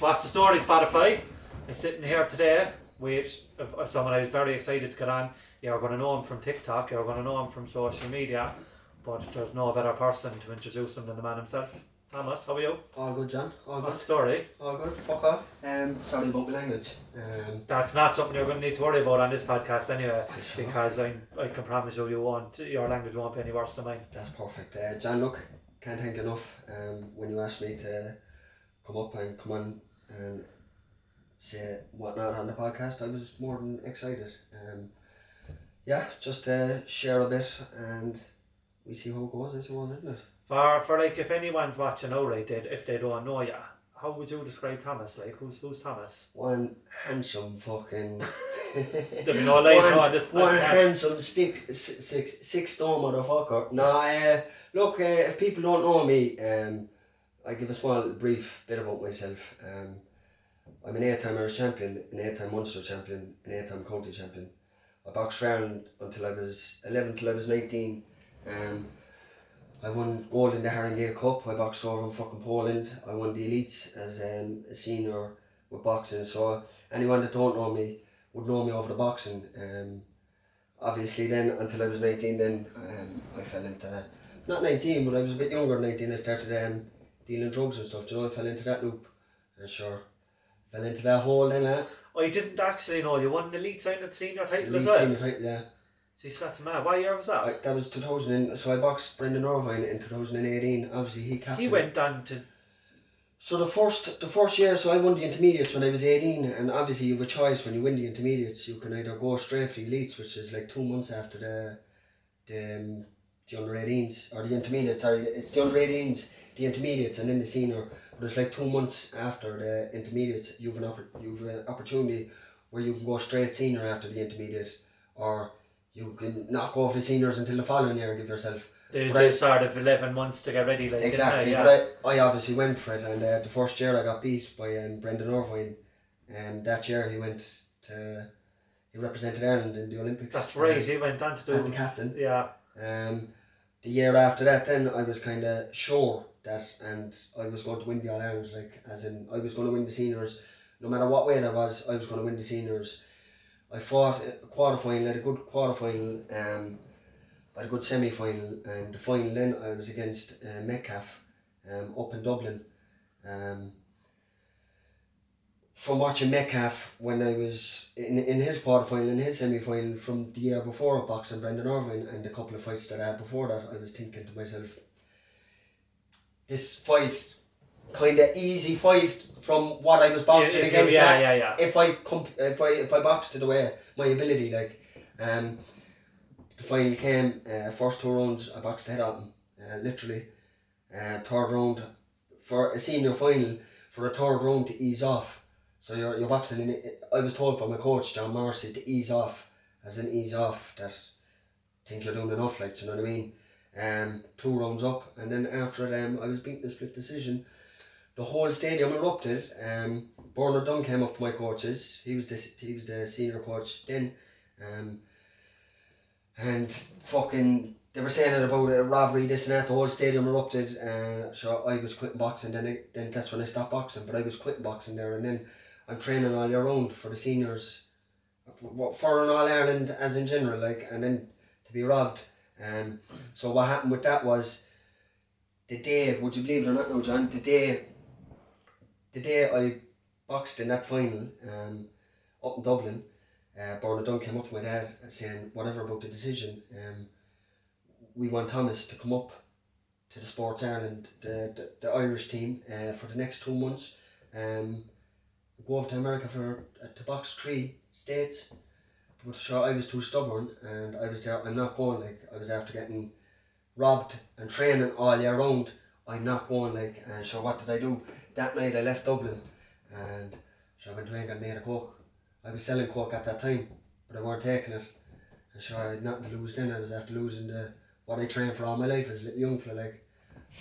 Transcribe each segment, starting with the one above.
What's the story, Spotify? I'm sitting here today with someone I was very excited to get on. You're going to know him from TikTok, you're going to know him from social media, but there's no better person to introduce him than the man himself. Thomas, how are you? All good, John. All What's the good. story? All good. Fuck off. Sorry about my language. That's not something you're going to need to worry about on this podcast anyway, Sure. because I can promise you your language won't be any worse than mine. That's perfect. John, look, can't thank you enough. When you asked me to come up and come on and say whatnot on the podcast, I was more than excited. Just to share a bit and we see how it goes, I suppose, isn't it? For like, if anyone's watching now, right, if they don't know you, how would you describe Thomas? Like, who's Thomas? One handsome fucking... There'll be no lies on this One podcast. handsome six stone motherfucker. No, look, if people don't know me, I give a small brief bit about myself. I'm an 8-time Irish champion, an 8-time Munster champion, an 8-time county champion. I boxed for Ireland until I was 11 till I was 19. I won gold in the Haringey Cup. I boxed over in fucking Poland. I won the elites as a senior with boxing. So anyone that don't know me would know me over the boxing. Obviously then, until I was 19, then I fell into, not 19, but I was a bit younger than 19, I started dealing drugs and stuff. I fell into that loop. And sure, fell into that hole then. I didn't actually know you won an elite sign at senior title as Elite well. senior title, yeah. Jeez, that's mad. What year was that? That was 2000, so I boxed Brendan Irvine in 2018. Obviously he captained. He went on to... So the first year, so I won the intermediates when I was 18, and obviously you have a choice when you win the intermediates. You can either go straight for the elites, which is like 2 months after the under 18s, or the intermediates. Sorry, it's the under 18s, the intermediates, and then the senior. But it's like 2 months after the intermediates. You've an opportunity where you can go straight senior after the intermediate, or you can knock off the seniors until the following year and give yourself. They sort of 11 months to get ready. Like, Exactly, yeah. but I obviously went for it, and the first year I got beat by Brendan Irvine, and that year he represented Ireland in the Olympics. That's right, he went on to do... As the captain. Yeah. The year after that then, I was kind of sure that, and I was going to win the All-Irelands, like, as in, I was going to win the seniors. No matter what way there was, I was going to win the seniors. I fought a quarter-final, had a good quarter-final, I had a good semi-final, and the final then I was against Metcalfe up in Dublin. From watching Metcalfe when I was in his quarter-final, in his semi-final from the year before boxing Brendan Irvine and a couple of fights that I had before that, I was thinking to myself, this fight, kind of easy fight from what I was boxing against. Yeah. If I boxed it away, my ability, like, the final came, first 2 rounds I boxed the head out him, literally. Third round, for a senior final, for a third round to ease off. So you're boxing in it. I was told by my coach, John Morrissey, to ease off, as in ease off, that think you're doing enough, like, do you know what I mean? 2 rounds up, and then after it, I was beaten a split decision. The whole stadium erupted. Bernard Dunn came up to my coaches. He was the senior coach then. And fucking, they were saying it about a robbery, this and that. The whole stadium erupted. So I was quitting boxing. Then that's when I stopped boxing. But I was quitting boxing there, and then I'm training all year round for the seniors, for an All-Ireland as in general, like, and then to be robbed. So what happened with that was, the day, would you believe it or not now, John, the day I boxed in that final, up in Dublin, Bernard Dunn came up to my dad saying whatever about the decision, we want Thomas to come up to the Sports Ireland, the Irish team, for the next 2 months, go over to America to box 3 states. But sure, I was too stubborn, and I was there, I'm not going, like, I was after getting robbed and training all year round. I'm not going, like, and sure, what did I do? That night I left Dublin, and sure, I went away and got made a coke. I was selling coke at that time, but I weren't taking it. And sure, I had nothing to lose then. I was after losing what I trained for all my life as a little young fella, like.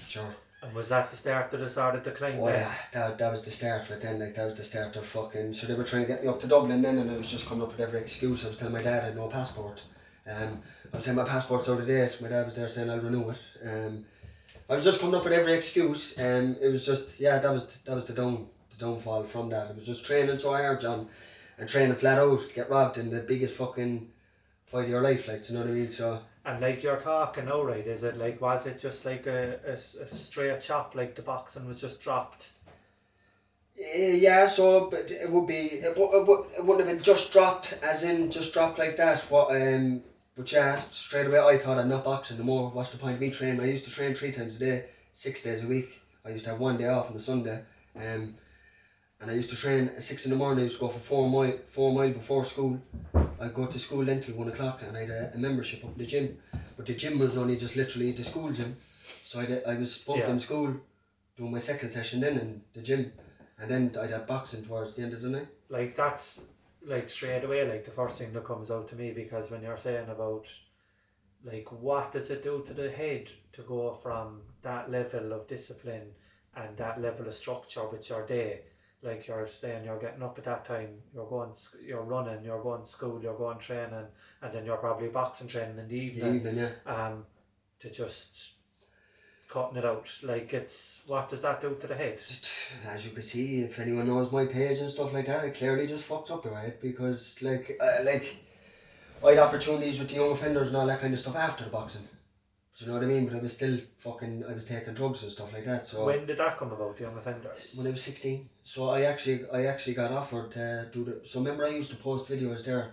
Sure. And was that the start of the sort of decline? Oh yeah, that was the start of it then, like, that was the start of fucking, so they were trying to get me up to Dublin then, and I was just coming up with every excuse. I was telling my dad I had no passport. I was saying my passport's out of date. My dad was there saying I'll renew it. I was just coming up with every excuse. It was just, yeah, that was the downfall from that. It was just training so hard, John, and training flat out to get robbed in the biggest fucking fight of your life, like, do you know what I mean? So. And like you're talking now, right? Is it like, was it just like a straight chop, like the boxing was just dropped? Yeah, so but it wouldn't have been just dropped, as in just dropped like that. But yeah, straight away I thought I'm not boxing no more. What's the point of me training? I used to train 3 times a day, 6 days a week. I used to have 1 day off on the Sunday. And I used to train at 6 in the morning. I used to go for 4 mile before school. I'd go to school then till 1 o'clock, and I had a membership up in the gym. But the gym was only just literally the school gym. So I was bunking school, doing my second session then in the gym. And then I'd have boxing towards the end of the night. Like that's like straight away like the first thing that comes out to me, because when you're saying about like what does it do to the head to go from that level of discipline and that level of structure with your day, like you're saying you're getting up at that time, you're running, you're going to school, you're going training, and then you're probably boxing training in the evening. To just cutting it out, like it's, what does that do to the head? As you can see, if anyone knows my page and stuff like that, it clearly just fucks up your head, because like I had opportunities with the young offenders and all that kind of stuff after the boxing. Do you know what I mean? But I was still I was taking drugs and stuff like that. So when did that come about, the young offenders? When I was 16. So I actually got offered to do so remember I used to post videos there,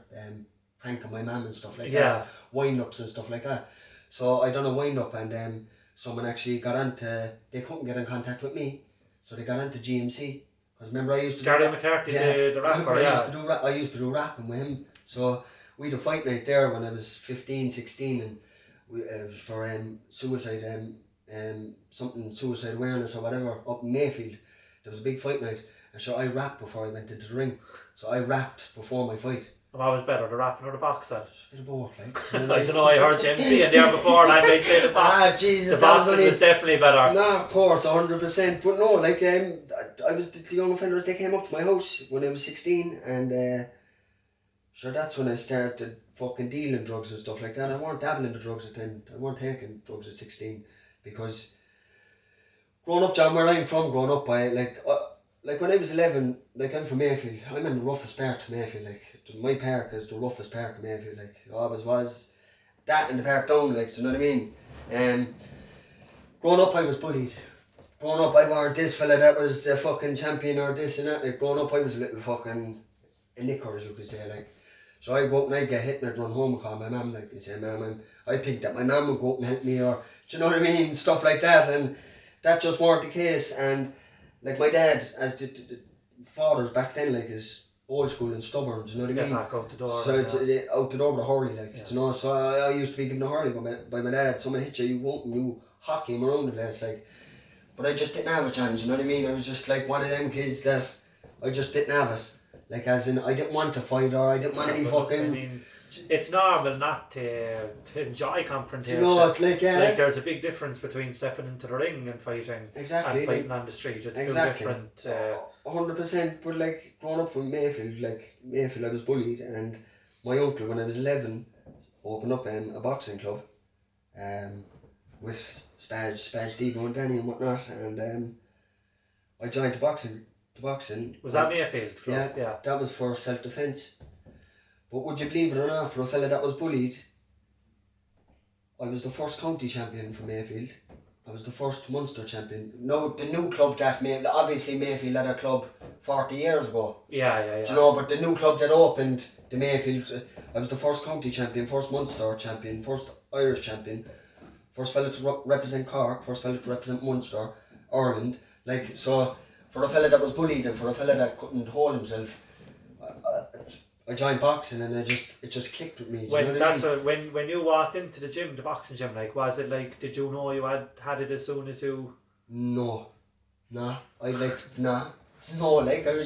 pranking my mum and stuff like that, wind ups and stuff like that. So I done a wind up, and someone actually got they couldn't get in contact with me, so they got onto GMC. Because remember I used to Thomas McCarthy, the rapper, I used to do rapping with him. So we had a fight night there when I was 15, 16, and it was for suicide awareness or whatever up in Mayfield. There was a big fight night, and so I rapped before I went into the ring. So I rapped before my fight. What was better, the rapping or the boxing? A bit of both, like. I don't know, I heard MC in there before, and I'd say the boxing. Jesus, the boxing was definitely better. No, of course, 100%. But no, like, I was the young offenders. They came up to my house when I was 16, and sure, that's when I started fucking dealing drugs and stuff like that. I weren't dabbling the drugs at then. I weren't taking drugs at 16, because growing up, John, where I'm from, like when I was 11, like I'm from Mayfield. I'm in the roughest part of Mayfield. Like my park is the roughest park of Mayfield. Like it always was. That and the park down. Like, do you know what I mean? Growing up, I was bullied. Growing up, I weren't this fella that was a fucking champion or this and that. Like growing up, I was a little fucking a knicker, as you could say. Like, so I go up and I get hit and I'd run home and call my mum. Like, they say, "Mum, I think that my mum would go up and help me," or do you know what I mean? Stuff like that, and that just weren't the case. And like my dad, as the fathers back then, like, is old school and stubborn, do you know what I mean? Back out the door. So it's out the door with a hurley, like, you know. So I used to be given a hurley by my dad. Someone hit you, you won't, and you hockey him around the place, like. But I just didn't have a chance, you know what I mean? I was just like one of them kids that I just didn't have it. Like, as in, I didn't want to fight, or I didn't want to be fucking. I mean, it's normal not to enjoy confrontation. You know, like there's a big difference between stepping into the ring and fighting, exactly, and fighting on the street. It's exactly. two different. 100%. But like growing up from Mayfield, I was bullied, and my uncle, when I was 11, opened up a boxing club, with Spage, Digo and Danny and whatnot, and I joined the boxing. Was that Mayfield club? Yeah, that was for self-defence. But would you believe it or not, for a fella that was bullied, I was the first county champion for Mayfield. I was the first Munster champion. No, the new club that obviously Mayfield had a club 40 years ago. Yeah. Do you know, but the new club that opened, the Mayfield, I was the first county champion, first Munster champion, first Irish champion, first fella to represent Cork, first fella to represent Munster, Ireland. Like, so, for a fella that was bullied and for a fella that couldn't hold himself, I joined boxing, and it just clicked with me. When you walked into the gym, the boxing gym, like, was it like, did you know you had it as soon as you? No, I was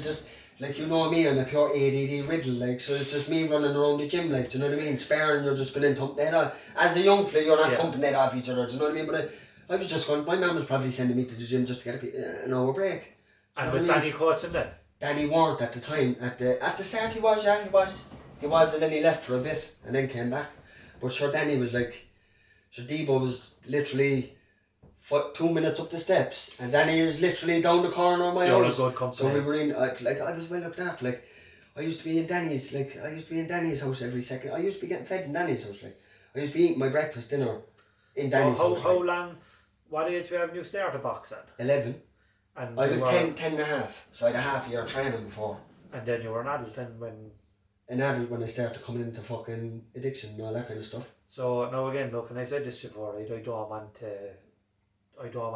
just like, you know me, I'm a pure ADD riddle, like, so it's just me running around the gym, like, do you know what I mean? Sparring, you're just going in thumping head off. As a young fella, you're not thumping head off each other, do you know what I mean? But I was just going. My mum was probably sending me to the gym just to get an hour break. And was Danny coaching then? Danny weren't at the time. At the start he was, he was, and then he left for a bit and then came back. But sure, Danny was like, sure, Debo was literally 2 minutes up the steps, and Danny is literally down the corner of my You're house. a good company. So we were in, I was well looked after. Like, I used to be in Danny's house every second. I used to be getting fed in Danny's house. Like, I used to be eating my breakfast, dinner in Danny's house. How long, what age were you started boxing? 11. And I was 10 and a half, so I had a half year training before. And then you were an adult then when... An adult when I started coming into fucking addiction and all that kind of stuff. So now again, look, and I said this before, right, I don't want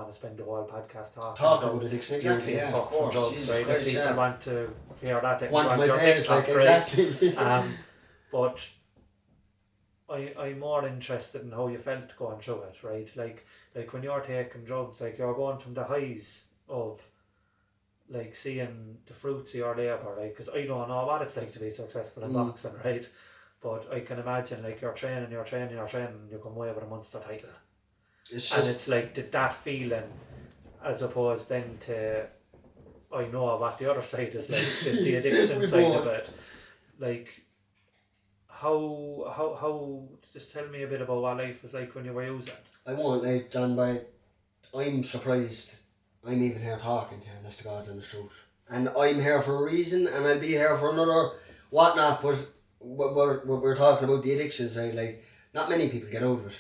to spend the whole podcast talking about addiction, exactly, yeah, of course. Drugs, Jesus right? Christ, If people yeah. want to hear that, they can Want go my on your page, TikTok, like, right? exactly. But I'm more interested in how you felt going through it, right? Like when you're taking drugs, like you're going from the highs of like seeing the fruits of your labour, right? Because I don't know what it's like to be successful in boxing, right? But I can imagine like you're training, and you come away with a Munster title. It's like that feeling, as opposed then to, I know what the other side is like, the addiction side of it. Like, how, just tell me a bit about what life was like when you were using. I won't, like, John, but I'm surprised I'm even here talking to you, honest to God's honest truth. And I'm here for a reason, and I'll be here for another whatnot, but we're talking about the addiction side, like, not many people get out of it.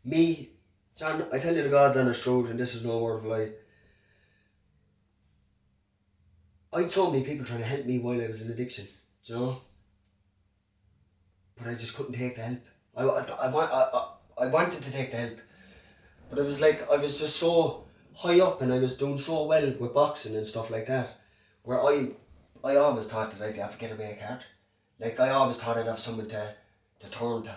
Me, John, I tell you the God's honest truth, and this is no word of a lie. I had so many people trying to help me while I was in addiction, do you know? But I just couldn't take the help. I wanted to take the help, but it was like I was just so high up and I was doing so well with boxing and stuff like that, where I always thought that I'd have to get a break card. Like, I always thought I'd have someone to turn to.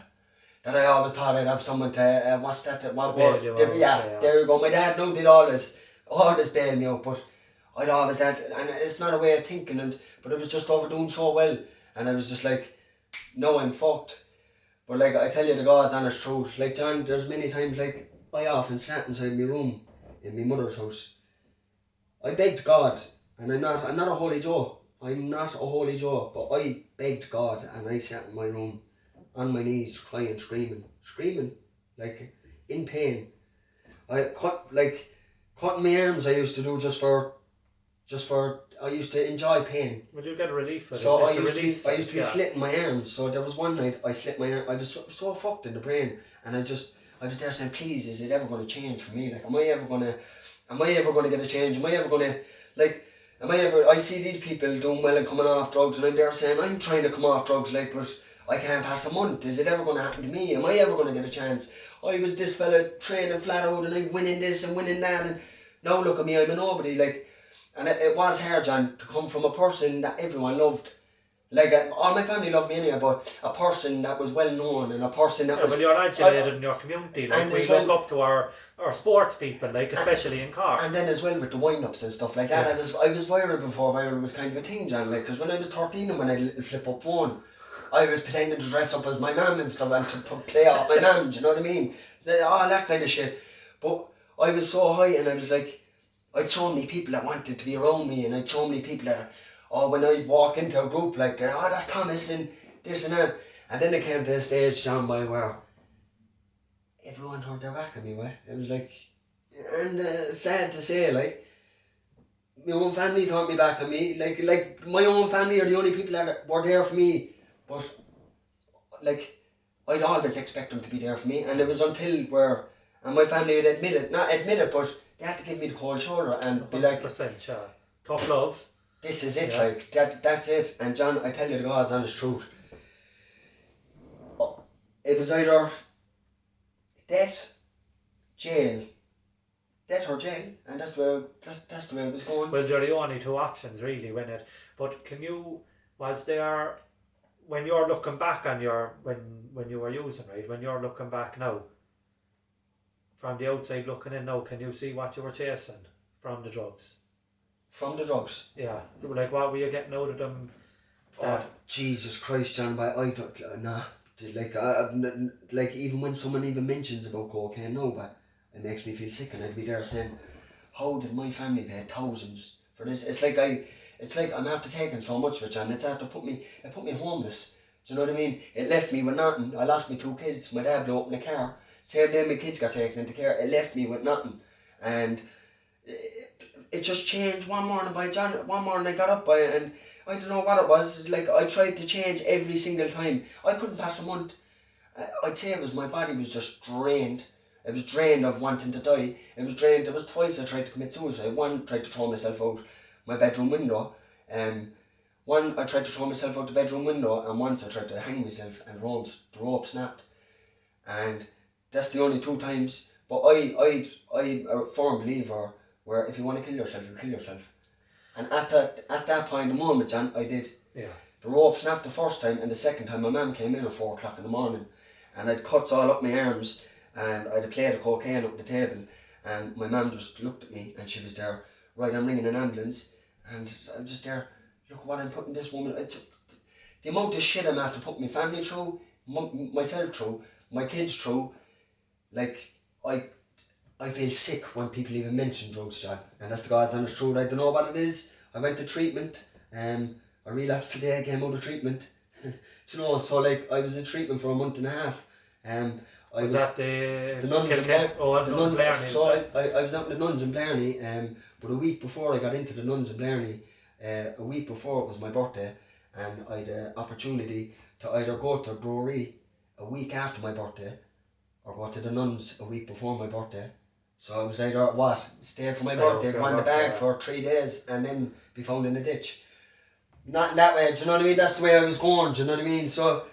That I always thought I'd have someone to, what's that, what word? Yeah, there you go. My dad did always bail me out, but I'd always that, and it's not a way of thinking, but it was just overdoing so well, and I was just like, no, I'm fucked. But like, I tell you the God's honest truth, like, John, there's many times, like, I often sat inside my room in my mother's house. I begged God, and I'm not a holy Joe. I'm not a holy Joe, but I begged God, and I sat in my room on my knees, crying, screaming, like, in pain. Cutting my arms I used to do just for I used to enjoy pain. Would you get a relief for it? So I used to be slitting my arms. So there was one night I slit my arm. I was so fucked in the brain, and I was there saying, please, is it ever going to change for me? Like, am I ever going to get a change? I see these people doing well and coming off drugs, and I'm there saying, I'm trying to come off drugs, like, but I can't pass a month. Is it ever going to happen to me? Am I ever going to get a chance? I was this fella training flat out, and I'm winning this and winning that, and now look at me, I'm a nobody, like. And it was hard, John, to come from a person that everyone loved. Like, all my family loved me anyway, but a person that was well known, and a person that was... well, you're adulated in your community, like, we look up to our sports people, like, especially in Cork. And then as well with the wind-ups and stuff like that, I was viral before viral was kind of a thing, John, like, because when I was 13 and when I had a little flip-up phone, I was pretending to dress up as my mum and stuff, and to play off my mum, do you know what I mean? All that kind of shit. But I was so high, and I was like... I'd so many people that wanted to be around me, and I'd so many people that, when I'd walk into a group like that, that's Thomas and this and that. And then it came to a stage, John, by where everyone turned their back on me, It was like, and sad to say, like, my own family turned me back on me, like my own family are the only people that were there for me, but, like, I'd always expect them to be there for me, and it was until where, and my family would not admit it, but they had to give me the cold shoulder and be like, 100%, yeah. Tough love. This is it, like, that's it. And John, I tell you the God's honest truth. It was either death or jail, and that's the way it was going. Well, they're the only two options, really, but was there, when you're looking back on when you were using, right, when you're looking back now, from the outside looking in now, can you see what you were chasing from the drugs? From the drugs? Yeah. So, like, what were you getting out of them? Jesus Christ, John, but I don't, nah. Like, even when someone even mentions about cocaine now, but it makes me feel sick, and I'd be there saying, how did my family pay thousands for this? It's like I'm after taking so much of it, John. It's after put me homeless. Do you know what I mean? It left me with nothing. I lost my 2 kids. My dad blew up in a car. Same day my kids got taken into care, it left me with nothing. And it just changed one morning one morning I got up by it, and I don't know what it was, like I tried to change every single time. I couldn't pass a month. I'd say it was my body was just drained. It was drained of wanting to die. It was drained. There was twice I tried to commit suicide. One, tried to throw myself out my bedroom window. One, I tried to throw myself out the bedroom window, and once I tried to hang myself, and the rope snapped. And that's the only 2 times. But I'm a firm believer where if you want to kill yourself, you kill yourself. And at that point, the moment, John, I did. Yeah. The rope snapped the first time, and the second time my mum came in at 4 o'clock in the morning, and I'd cuts all up my arms, and I'd a plate of cocaine up the table, and my mum just looked at me, and she was there, right, I'm ringing an ambulance, and I'm just there, look what I'm putting this woman, it's the amount of shit I'm after putting my family through, myself through, my kids through, like, I feel sick when people even mention drugs, John, and that's the God's honest truth. I don't know what it is. I went to treatment, I relapsed today, I came out of treatment. You know, so like I was in treatment for a month and a half. Was that the nuns in Kilkenny? Oh, the nuns in Blarney. So I was out in the nuns in Blarney, but a week before I got into the nuns in Blarney, a week before it was my birthday, and I had an opportunity to either go to a brewery a week after my birthday or go to the nuns a week before my birthday. So I was either stay for my birthday, go in the bag for 3 days, and then be found in a ditch. Not in that way, do you know what I mean? That's the way I was going, do you know what I mean? So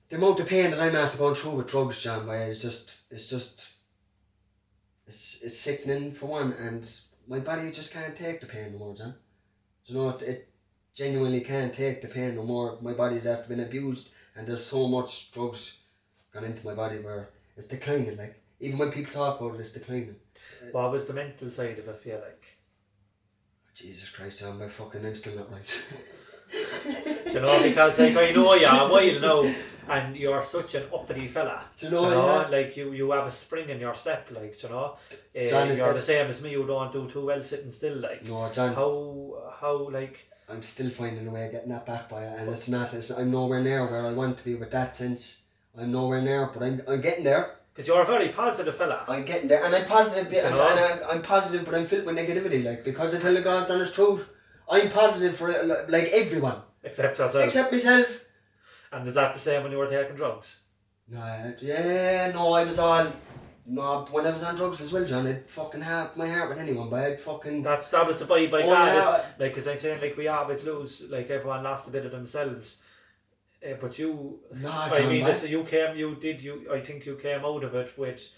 the amount of pain that I'm after going through with drugs, John, it's sickening for one, and my body just can't take the pain no more, John. Do you know, it genuinely can't take the pain no more. My body's after been abused, and there's so much drugs gone into my body where it's declining, like. Even when people talk about it, it's declining. What was the mental side of it feel like? Jesus Christ, John, I'm still not right. Do you know, because like I know you a while now, and you're such an uppity fella. Do you know, like you have a spring in your step, like, do you know. John, you're the same as me, you don't do too well sitting still, like. No, John. How like. I'm still finding a way of getting that back by it, and I'm nowhere near where I want to be with that sense. I'm nowhere near, but I'm getting there. Because you're a very positive fella. I'm getting there, and I'm positive, I'm positive, but I'm filled with negativity, like, because I tell the God's honest truth. I'm positive for like everyone. Except yourself. Except myself. And was that the same when you were taking drugs? No, I was on. No, when I was on drugs as well, John, I'd fucking have my heart with anyone, but I'd fucking. That was the vibe I got. Like, because I'm saying, like, we always lose, like, everyone lost a bit of themselves. But you, John, I mean, I think you came out of it with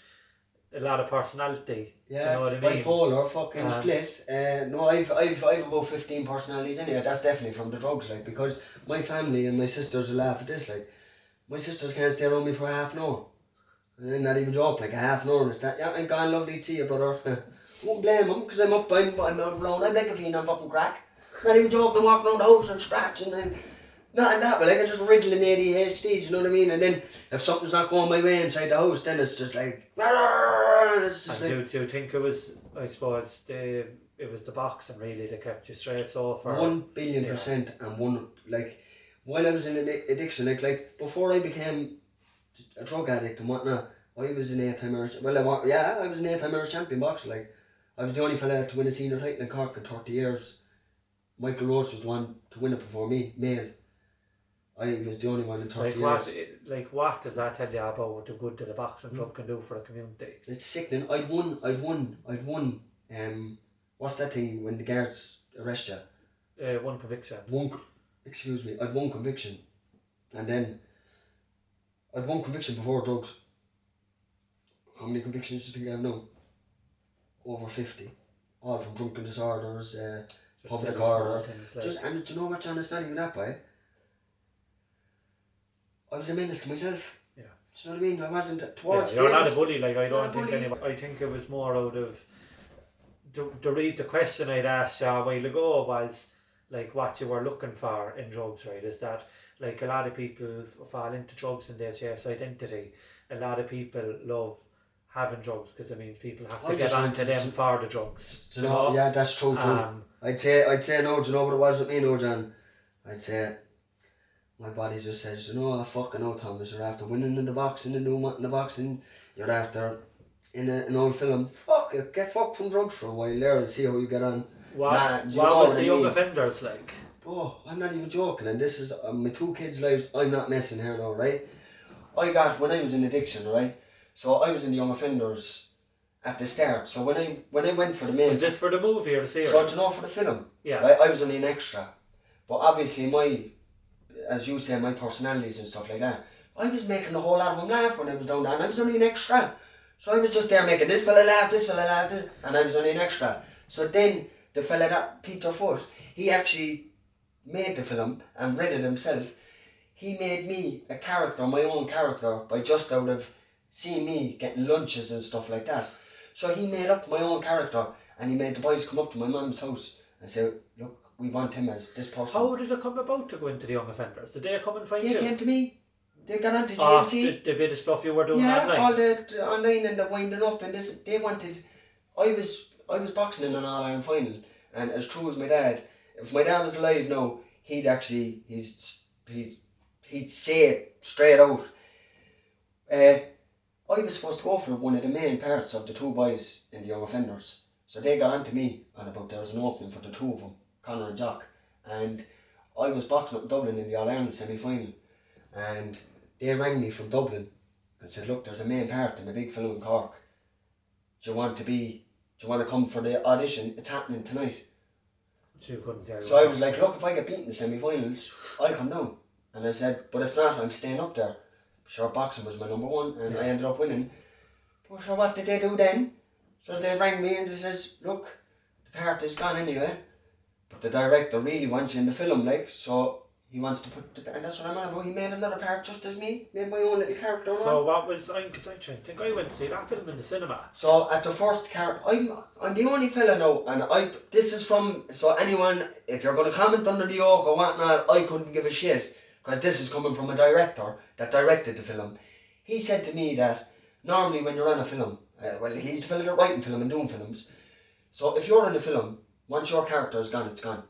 a lot of personality. Yeah, you know what I mean? Bipolar, fucking split. No, I've about 15 personalities anyway. That's definitely from the drugs, like, because my family and my sisters will laugh at this, like, my sisters can't stay around me for half an hour. And not even joke, like a half an hour and it's that, yeah, I'm gone, lovely to see you, brother. Won't blame them, because I'm out around, I'm like a fiend on fucking crack. Not even joking, I'm walking around the house and scratching and not in that, but like I just riddling ADHD, do you know what I mean? And then if something's not going my way inside the house, then it's just like. It's just and do you think it was? I suppose it was the boxing really that kept you straight so far. 1,000,000,000%, and one like while I was in addiction, like before I became a drug addict and whatnot, I was an 8-time Irish. Well, I was an 8-time Irish champion boxer. Like I was the only fella to win a senior title in Cork in 30 years. Michael Roach was the one to win it before me, male. I was the only one in 30 years. What does that tell you about the good that a boxing club can do for the community? It's sickening. I'd won. What's that thing when the guards arrest you? One conviction. I'd one conviction, and then I'd one conviction before drugs. How many convictions do you think I have now? Over 50, all from drunken disorders, public order. And do you know what, John? It's not even that way. I was a menace to myself. Yeah. Do you know what I mean? I wasn't towards. Yeah, you're not a bully. Like I don't think anyone. I think it was more out of. The question I'd asked you a while ago was like what you were looking for in drugs, right? Is that like a lot of people fall into drugs and they chase identity. A lot of people love having drugs because it means people have to get onto them for the drugs. Do you know? Yeah, that's true too. I'd say no. Do you know what it was with me, no, John? I'd say my body just says, fucking no, Thomas, you're after winning in the boxing and doing what in the boxing, you're after in an old film, fuck it, get fucked from drugs for a while there and see how you get on. What was the young offenders like? Oh, I'm not even joking, and this is my 2 kids' lives. I'm not messing here now, right? When I was in addiction, right? So I was in the young offenders at the start. So when I went for the main... Was this for the movie or the series? So, for the film. Yeah. Right? I was only an extra. But obviously as you say, my personalities and stuff like that, I was making a whole lot of them laugh when I was down there, and I was only an extra. So I was just there making this fella laugh, and I was only an extra. So then the fella that Peter Foot, he actually made the film and read it himself. He made me a character, my own character, by just out of seeing me getting lunches and stuff like that. So he made up my own character, and he made the boys come up to my mum's house and say, look, we want him as this person. How did it come about to go into the young offenders? Did they come and find you? They came to me. They got onto GMC. The bit of stuff you were doing online? Yeah, all the online and the winding up and this. They wanted... I was boxing in an All-Ireland final, and as true as my dad, if my dad was alive now, he'd say it straight out. I was supposed to go for one of the main parts of the 2 boys in the young offenders. So they got onto me on about there was an opening for the 2 of them, Conor and Jock. And I was boxing up in Dublin in the All-Ireland semi-final. And they rang me from Dublin and said, look, there's a main part in a big film in Cork. Do you want to come for the audition? It's happening tonight. So I was like, look, if I get beaten in the semi-finals, I'll come down. And I said, but if not, I'm staying up there. Sure, boxing was my number 1, and I ended up winning. But sure, what did they do then? So they rang me and they says, look, the part is gone anyway, but the director really wants you in the film, like, so he wants to and that's what I'm on about. He made another part just as me, made my own little character. So what was, because I'm trying to think, I went to see that film in the cinema. So at the first character, I'm the only fella now, and this is from, so anyone, if you're going to comment under the yoke or whatnot, I couldn't give a shit, because this is coming from a director that directed the film. He said to me that normally when you're on a film, he's the fella that writing film and doing films, so if you're in a film, once your character is gone, it's gone.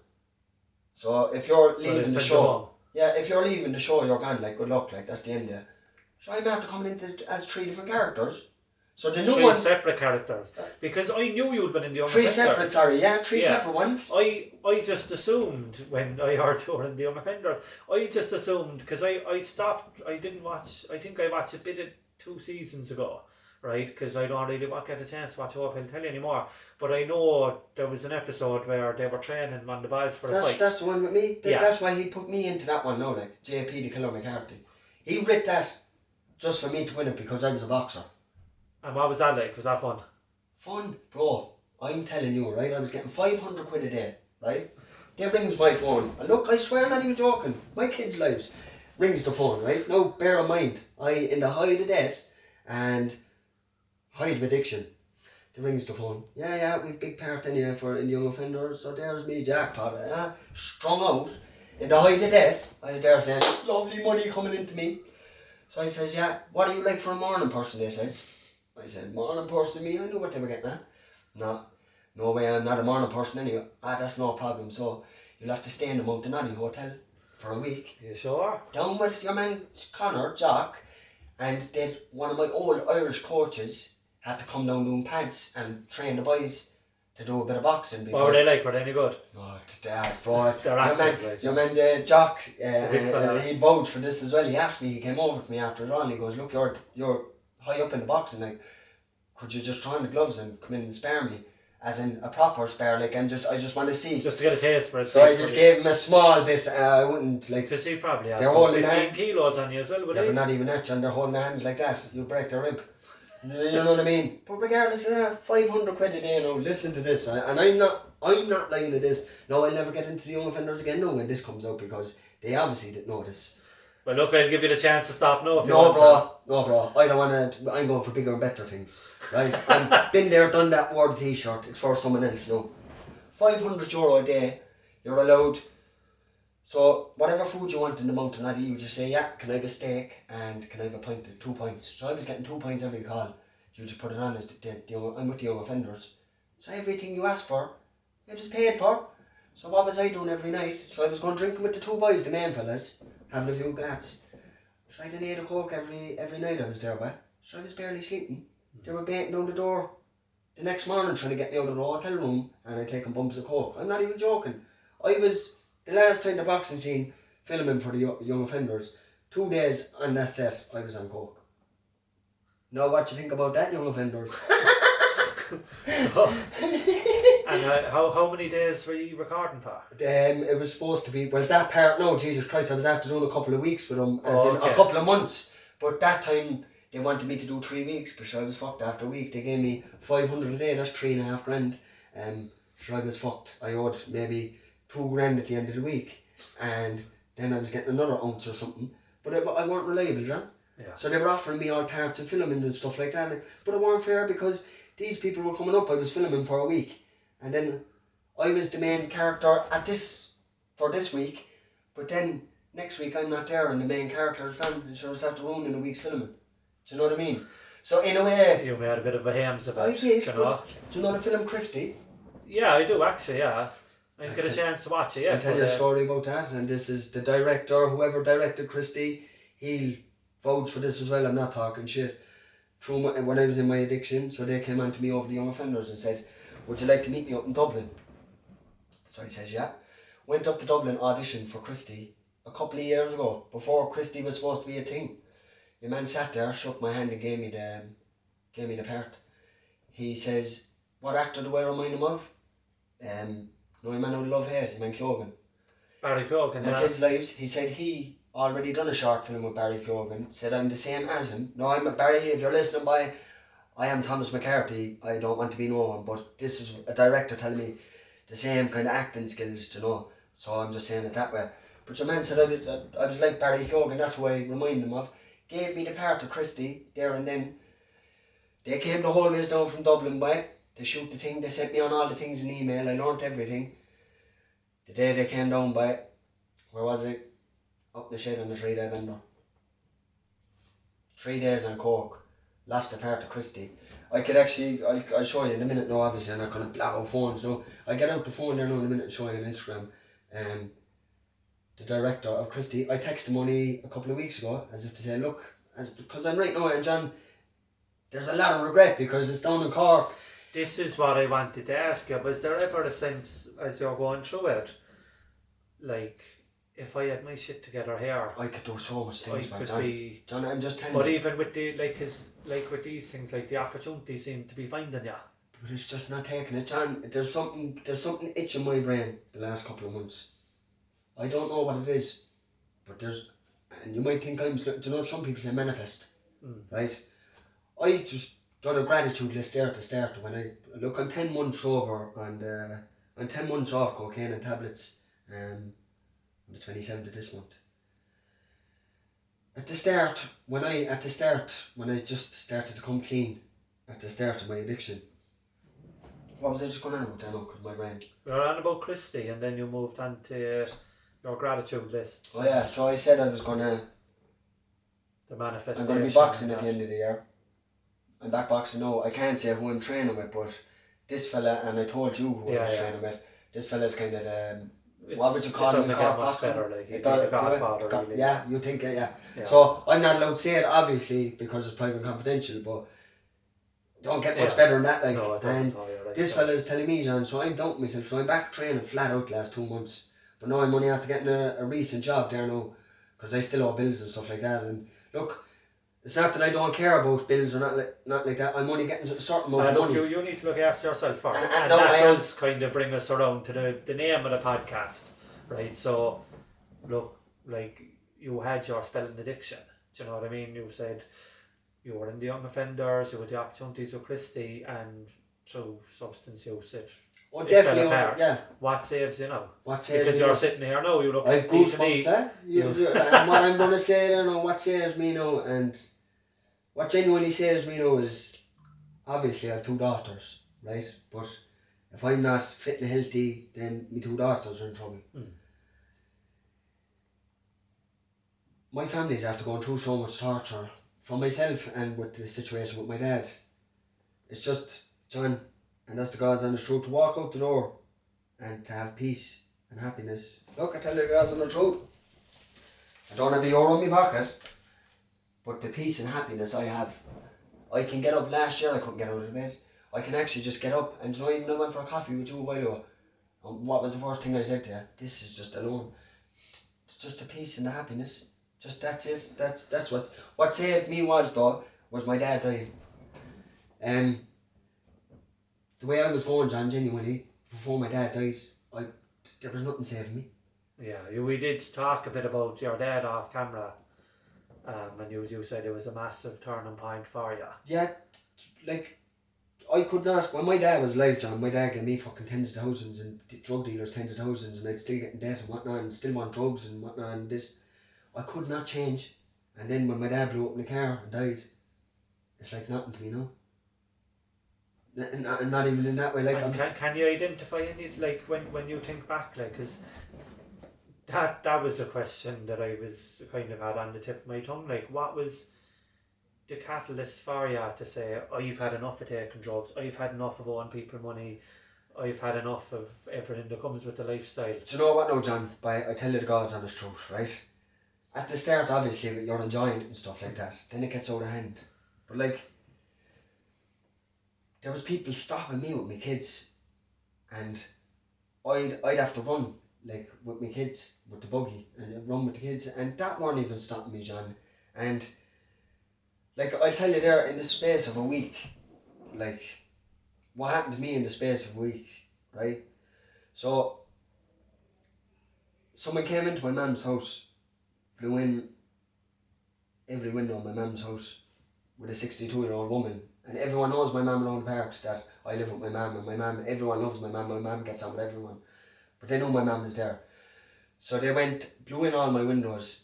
So if you're leaving the show, if you're leaving the show, you're gone, like, good luck, like, that's the end there. So I'm after coming into as 3 different characters. So the new 3 one... separate characters. Because I knew you'd been in the Young 3 Offenders. separate, sorry, 3 separate ones. I just assumed when I heard you were in the Young Offenders, I just assumed, because I stopped, I didn't watch, I think I watched a bit of 2 seasons ago, right? Because I don't really get a chance to watch Hope I'll Tell You anymore. But I know there was an episode where they were training on the boys for a fight. That's the one with me. That's why he put me into that one now, like, JP the Killer McCarthy. He writ that just for me to win it because I was a boxer. And what was that like? Was that fun? Fun, bro. I'm telling you, right? I was getting 500 quid a day, right? There rings my phone. And look, I swear I'm not even joking. My kids' lives rings the phone, right? Now, bear in mind, I in the height of debt and height of addiction. It rings the phone. We've big part anyway in the young offenders. So there's me, jackpot, strung out in the height of debt. I was there saying, lovely money coming into me. So I says, what are you like for a morning person? They says. I said, morning person, me. I knew what they were getting at. No way, I'm not a morning person anyway. That's no problem. So you'll have to stay in the Mountain Hotel for a week. You sure? Down with your man Connor, Jock, and then one of my old Irish coaches had to come down doing pads and train the boys to do a bit of boxing. What were they like? Were they any good? Oh, bro. They're actors, like. Your man Jock, he'd vouch for this as well. He asked me, he came over to me after it on, he goes, look, you're high up in the boxing, like, could you just try on the gloves and come in and spare me? As in a proper spare, like, and I just want to see. Just to get a taste for it. So I just gave him a small bit, I wouldn't, like... Because he probably had 15 kilos on you as well, would he? But not even that, and they're holding their hands like that, you'll break their rib. You know what I mean? But regardless of that, 500 quid a day now, listen to this, and I'm not lying to this. No, I'll never get into the young offenders again now when this comes out, because they obviously didn't know this. Well, look, I'll give you the chance to stop now if you want. No, bro, I don't want to, I'm going for bigger and better things, right? I've been there, done that, wore the t-shirt, it's for someone else now. €500 a day, you're allowed, so whatever food you want in the Mountain Addy, you just say, can I have a steak and can I have a pint, 2 pints. So I was getting 2 pints every call. You just put it on as I'm with the young offenders. So everything you ask for, you just paid for. So what was I doing every night? So I was going drinking with the 2 boys, the main fellas. having a few glats. So I done 8 o'clock every night I was there, but so I was barely sleeping. They were baiting down the door the next morning trying to get me out of the hotel room, and I taking bumps of coke. I'm not even joking. I was, the last time the boxing scene filming for the young offenders, 2 days on that set I was on coke. Now what you think about that, young offenders? And how many days were you recording for? It was supposed to be, well, that part, no, Jesus Christ, I was after doing a couple of weeks with them, as in okay. a couple of months. But that time, they wanted me to do 3 weeks, but sure, I was fucked after a week. They gave me 500 a day, that's $3.5 grand. Sure, I was fucked. I owed maybe $2 grand at the end of the week, and then I was getting another ounce or something. But I weren't reliable, John. Yeah. So they were offering me all parts of filming and stuff like that. But it weren't fair because these people were coming up. I was filming for a week, and then I was the main character for this week. But then next week I'm not there, and the main character is gone. And sure, I was after ruining a week's filming. Do you know what I mean? So in a way, you made a bit of a hams of it. I did. Do you know the film Christie? Yeah, I do actually. Yeah, I didn't get a chance to watch it yet. I'll tell you a story about that. And this is the director, whoever directed Christie. He'll vouch for this as well. I'm not talking shit. When I was in my addiction, so they came on to me over the young offenders and said, "Would you like to meet me up in Dublin?" So I says, "Yeah." Went up to Dublin, auditioned for Christie a couple of years ago, before Christie was supposed to be a thing. The man sat there, shook my hand and gave me the part. He says, "What actor do I remind him of?" No, man who love hate, you man Keoghan. Barry Keoghan, My kids' lives. He said he already done a short film with Barry Keoghan. Said I'm the same as him. No, I'm Barry. If you're listening, boy, I am Thomas McCarthy. I don't want to be no one, but this is a director telling me the same kind of acting skills, you know. So I'm just saying it that way. But your man said I was like Barry Keoghan. That's who I remind him of. Gave me the part of Christie there and then. They came the whole ways down from Dublin, boy, to shoot the thing. They sent me on all the things in email. I learnt everything. The day they came down, boy, where was it? Up the shed on the 3-day bender. 3 days on coke. Lost the part of Christie. I could actually, I'll show you in a minute now, obviously I'm not going to blab out phones, so I'll get out the phone there now in a minute and show you on Instagram. The director of Christie, I texted him only a couple of weeks ago, as if to say, look, because I'm right now, and John, there's a lot of regret because it's down in Cork. This is what I wanted to ask you. Was there ever a sense as you're going through it, like, if I had my shit together here, I could do so much things, I could John. be. John, I'm just telling you. But even with the like with these things, like the opportunities seem to be finding you. But it's just not taking it, John. There's something itching my brain the last couple of months. I don't know what it is, but and you might think you know, some people say manifest, right? I just done a gratitude list there to start. I'm 10 months sober and I'm 10 months off cocaine and tablets on the 27th of this month. At the start, when I just started to come clean, at the start of my addiction, what was I just going on about there now, because my brain? We were on about Christie and then you moved on to your gratitude list. Oh yeah, so I said I was going to... The manifestation. I'm going to be boxing at the end of the year. I'm back boxing now. I can't say who I'm training with, but this fella, and I told you who I was training with, this fella's kind of what would you call him? Boxing? Better, like, he's the godfather, really. Yeah, you think it, yeah. So I'm not allowed to say it, obviously, because it's private and confidential, but don't get much better than that, like. No, it doesn't. This fella is telling me, John, so I'm doubting myself. So I'm back training flat out the last 2 months. But now I'm only after getting a recent job there now, because I still owe bills and stuff like that. And look, it's not that I don't care about bills or not like that. I'm only getting a certain amount of money. You need to look after yourself first. And no, that does kind of bring us around to the name of the podcast, right? So, look, like, you had your spelling addiction. Do you know what I mean? You said you were in the young offenders, you had the opportunities with Christie, and through substance use definitely, yeah. What saves you now? What saves because me you're now? Sitting here now, you look. I've goosebumps there. And what I'm going to say there now, what saves me now, and what genuinely saves me now is, obviously I have 2 daughters, right? But if I'm not fit and healthy, then my 2 daughters are in trouble. My family's after going through so much torture for myself and with the situation with my dad. It's just, John, and that's the God's honest truth, to walk out the door and to have peace and happiness. Look, I tell you the God's honest truth. I don't have a euro in my pocket, but the peace and happiness I have, I can get up. Last year I couldn't get out of bed. I can actually just get up, and even I went for a coffee with you a while ago. And what was the first thing I said to you? This is just alone. It's just the peace and the happiness. Just that's it. That's what saved me was my dad dying. The way I was going, John, genuinely, before my dad died, there was nothing saving me. Yeah, we did talk a bit about your dad off camera, and you said it was a massive turning point for you. Yeah, like, I could not, when my dad was alive, John, my dad gave me fucking tens of thousands and drug dealers tens of thousands, and I'd still get in debt and whatnot, and still want drugs and whatnot, and this. I could not change. And then when my dad blew up in the car and died, it's like nothing to me now. Not even in that way. Like, can you identify any, like, when you think back, like, because that was a question that I was kind of had on the tip of my tongue. Like, what was the catalyst for you to say, I've had enough of taking drugs, I've had enough of owing people money, I've had enough of everything that comes with the lifestyle? Do you know what now, John? I tell you the God's honest truth, right? At the start, obviously, you're enjoying it and stuff like that. Then it gets out of hand. But like, there was people stopping me with my kids, and I'd have to run, like, with my kids, with the buggy, and I'd run with the kids, and that weren't even stopping me, John. And like, I'll tell you there, in the space of a week, like, what happened to me in the space of a week, right? So, someone came into my mum's house, blew in every window of my mum's house with a 62-year-old woman. And everyone knows my mum around the parks that I live with my mum, and my mum, everyone loves my mum gets on with everyone. But they know my mum is there. So they blew in all my windows.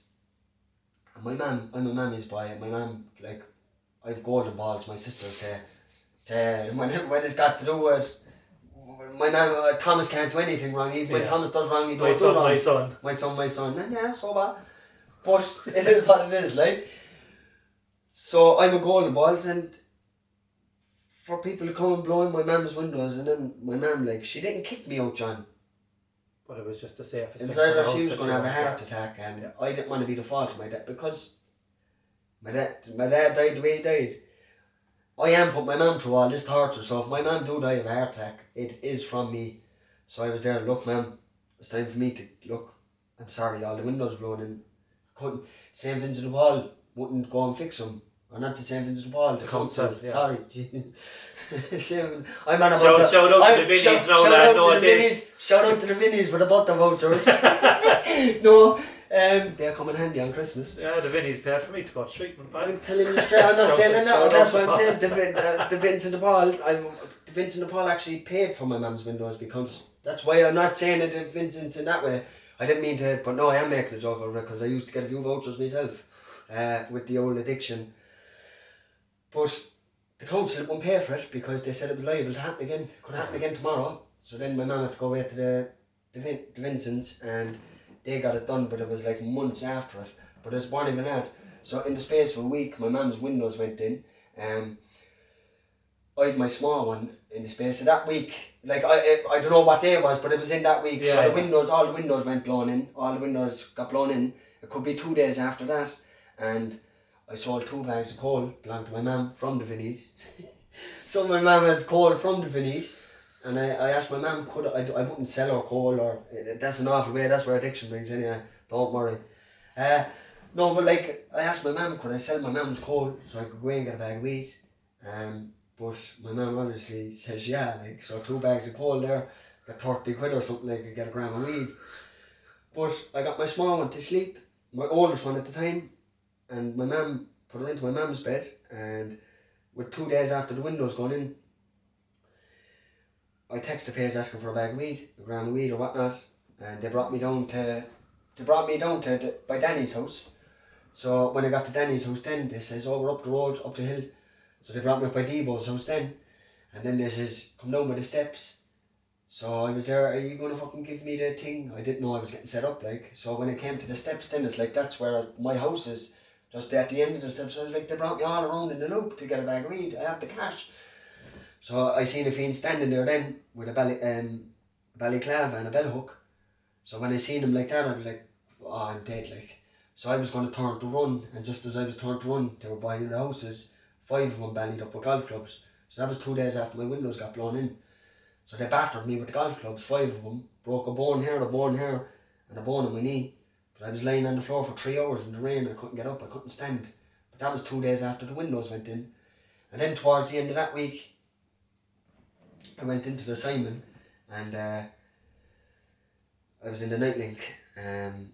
And my mum, I'm a mummy's boy, and my mum, like, I have golden balls, my sisters say, when it's got to do with, my mum, Thomas can't do anything wrong, even when Thomas does wrong, he don't do wrong. My son, and yeah, so bad. But it is what it is, like. So I'm a golden balls, and for people to come and blow in my mum's windows, and then my mum, like, she didn't kick me out, John. But it was just the safest thing. It was either she was going to have a heart attack, and I didn't want to be the fault of my dad, because my dad died the way he died. I am put my mum through all this torture, so if my mum do die of a heart attack, it is from me. So I was there, look, mum, it's time for me to, look, I'm sorry, all the windows blown in. Couldn't, St. Vincent de Paul wouldn't go and fix them. Or not the St. Vincent de Paul, the council. Yeah. Sorry. I'm on about shout out to the Vinnies now, lad. No, shout out to the Vinnies for the butter vouchers. No, they're coming handy on Christmas. Yeah, the Vinnies paid for me to go to treatment, man. I'm telling you straight, I'm not saying that, that's what I'm saying. The Vincent de Paul, the Vincent de Paul actually paid for my mum's windows, because that's why I'm not saying it, the Vincent's in that way. I didn't mean to, but no, I am making a joke over it, because I used to get a few vouchers myself with the old addiction. But the council wouldn't pay for it, because they said it was liable to happen again. It could happen again tomorrow. So then my mum had to go away to the Vincents, and they got it done, but it was like months after it. But it's more even that. So in the space of a week, my mum's windows went in. I had my small one in the space of that week. Like, I don't know what day it was, but it was in that week. Yeah, so all the windows went blown in. All the windows got blown in. It could be 2 days after that. And I sold 2 bags of coal, belonged to my mum, from the Vinnies. So my mum had coal from the Vinnies, and I asked my mum, could I wouldn't sell her coal, or that's an awful way, that's where addiction brings anyway, don't worry. No, but like, I asked my mum, could I sell my mum's coal so I could go and get a bag of wheat? But my mum obviously says yeah, like, so 2 bags of coal there, got 30 quid or something, like, I could get a gram of weed. But I got my small one to sleep, my oldest one at the time, and my mum put her into my mum's bed, and with 2 days after the windows going in, I texted the page asking for a bag of weed, a gram of weed or whatnot, and they brought me down to by Danny's house. So when I got to Danny's house then, they says, oh, we're up the road, up the hill. So they brought me up by Debo's house then, and then they says, come down by the steps. So I was there, are you going to fucking give me the thing? I didn't know I was getting set up, like. So when I came to the steps then, it's like, that's where my house is. Just at the end of the steps, so I was like, they brought me all around in the loop to get a bag of weed. I have the cash. So I seen a fiend standing there then with a ballyclava and a bell hook. So when I seen him like that, I was like, oh, I'm dead, like. So I was going to turn to run, and just as I was turning to run, they were buying the houses, 5 of them bandied up with golf clubs. So that was 2 days after my windows got blown in. So they battered me with the golf clubs, 5 of them, broke a bone here, and a bone in my knee. But I was lying on the floor for 3 hours in the rain, I couldn't get up, I couldn't stand. But that was 2 days after the windows went in. And then towards the end of that week, I went into the Simon, and I was in the night link, and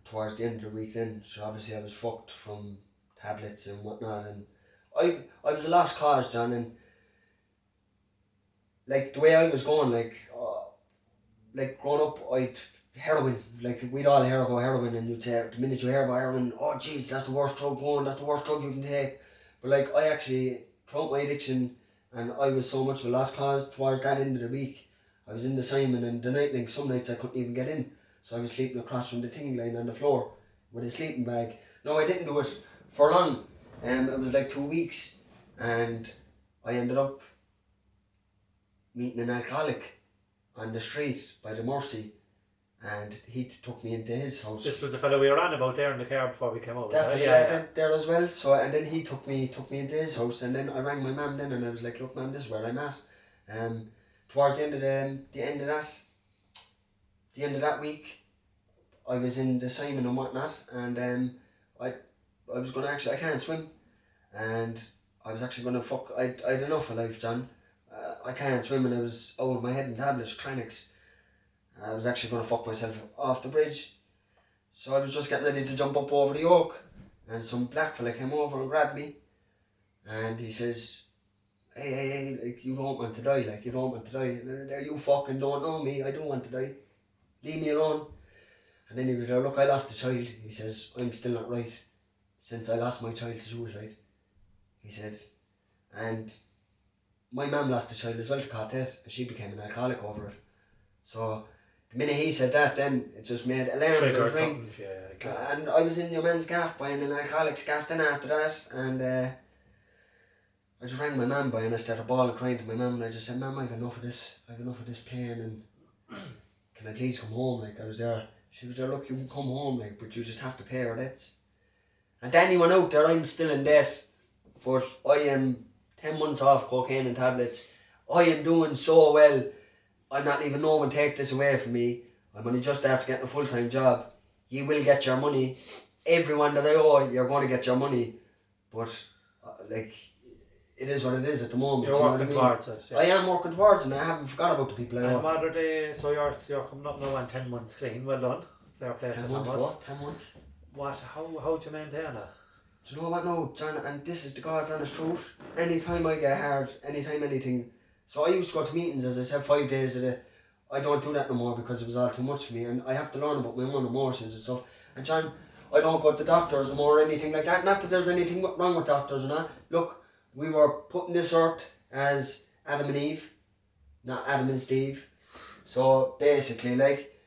towards the end of the weekend, so obviously I was fucked from tablets and whatnot, and I was a lost cause, John, and like the way I was going, like growing up, heroin, like we'd all hear about heroin, and you'd say, the minute you hear about heroin, oh jeez, that's the worst drug going, that's the worst drug you can take. But like I actually, throughout my addiction, and I was so much of a lost cause towards that end of the week, I was in the Simon and the night link, some nights I couldn't even get in. So I was sleeping across from the thing line on the floor with a sleeping bag. No, I didn't do it for long. It was like 2 weeks, and I ended up meeting an alcoholic on the street by the Mercy, and he took me into his house. This was the fellow we were on about there in the car before we came over. Definitely, yeah. There as well. So and then he took me into his house, and then I rang my mum then, and I was like, look, mum, this is where I'm at. Towards the end of that week, I was in the Simon and whatnot, and I was gonna actually, I can't swim, and I was actually gonna fuck. I'd enough of life, John. I can't swim, and I was out of my head in tablets, Tranix. I was actually gonna fuck myself off the bridge, so I was just getting ready to jump up over the oak, and some black fella came over and grabbed me, and he says, hey, like, you don't want to die, like, you don't want to die. There, you fucking don't know me, I don't want to die. Leave me alone. And then he was like, look, I lost a child. He says, I'm still not right since I lost my child to suicide. He said, and my mum lost a child as well to Cartet, and she became an alcoholic over it. So the minute he said that, then it just made alarm bells ring. And I was in your man's gaff buying an alcoholic's gaff then after that, and I just rang my mum by, and I started bawling, crying to my mum, and I just said, Mum, I've enough of this pain, and can I please come home? Like, I was there. She was there, look, you can come home, like, but you just have to pay her debts. And to anyone out there, I'm still in debt, but I am 10 months off cocaine and tablets. I am doing so well. I'm not leaving no one take this away from me. I'm only just after getting a full-time job. You will get your money. Everyone that I owe, you're going to get your money. But, like, it is what it is at the moment. You're working towards it. Yeah. I am working towards it, and I haven't forgot about the people I owe. And what are they? So you're coming up now on 10 months clean. Well done. Fair play to Thomas. 10 months. What? How do you maintain it? Do you know what now, John? And this is the God's honest truth. Anytime I get hard, anytime anything. So I used to go to meetings, as I said, 5 days a day. I don't do that no more because it was all too much for me, and I have to learn about my own emotions and stuff. And John, I don't go to doctors no more or anything like that. Not that there's anything wrong with doctors or not. Look, we were put in this earth as Adam and Eve, not Adam and Steve. So basically, like,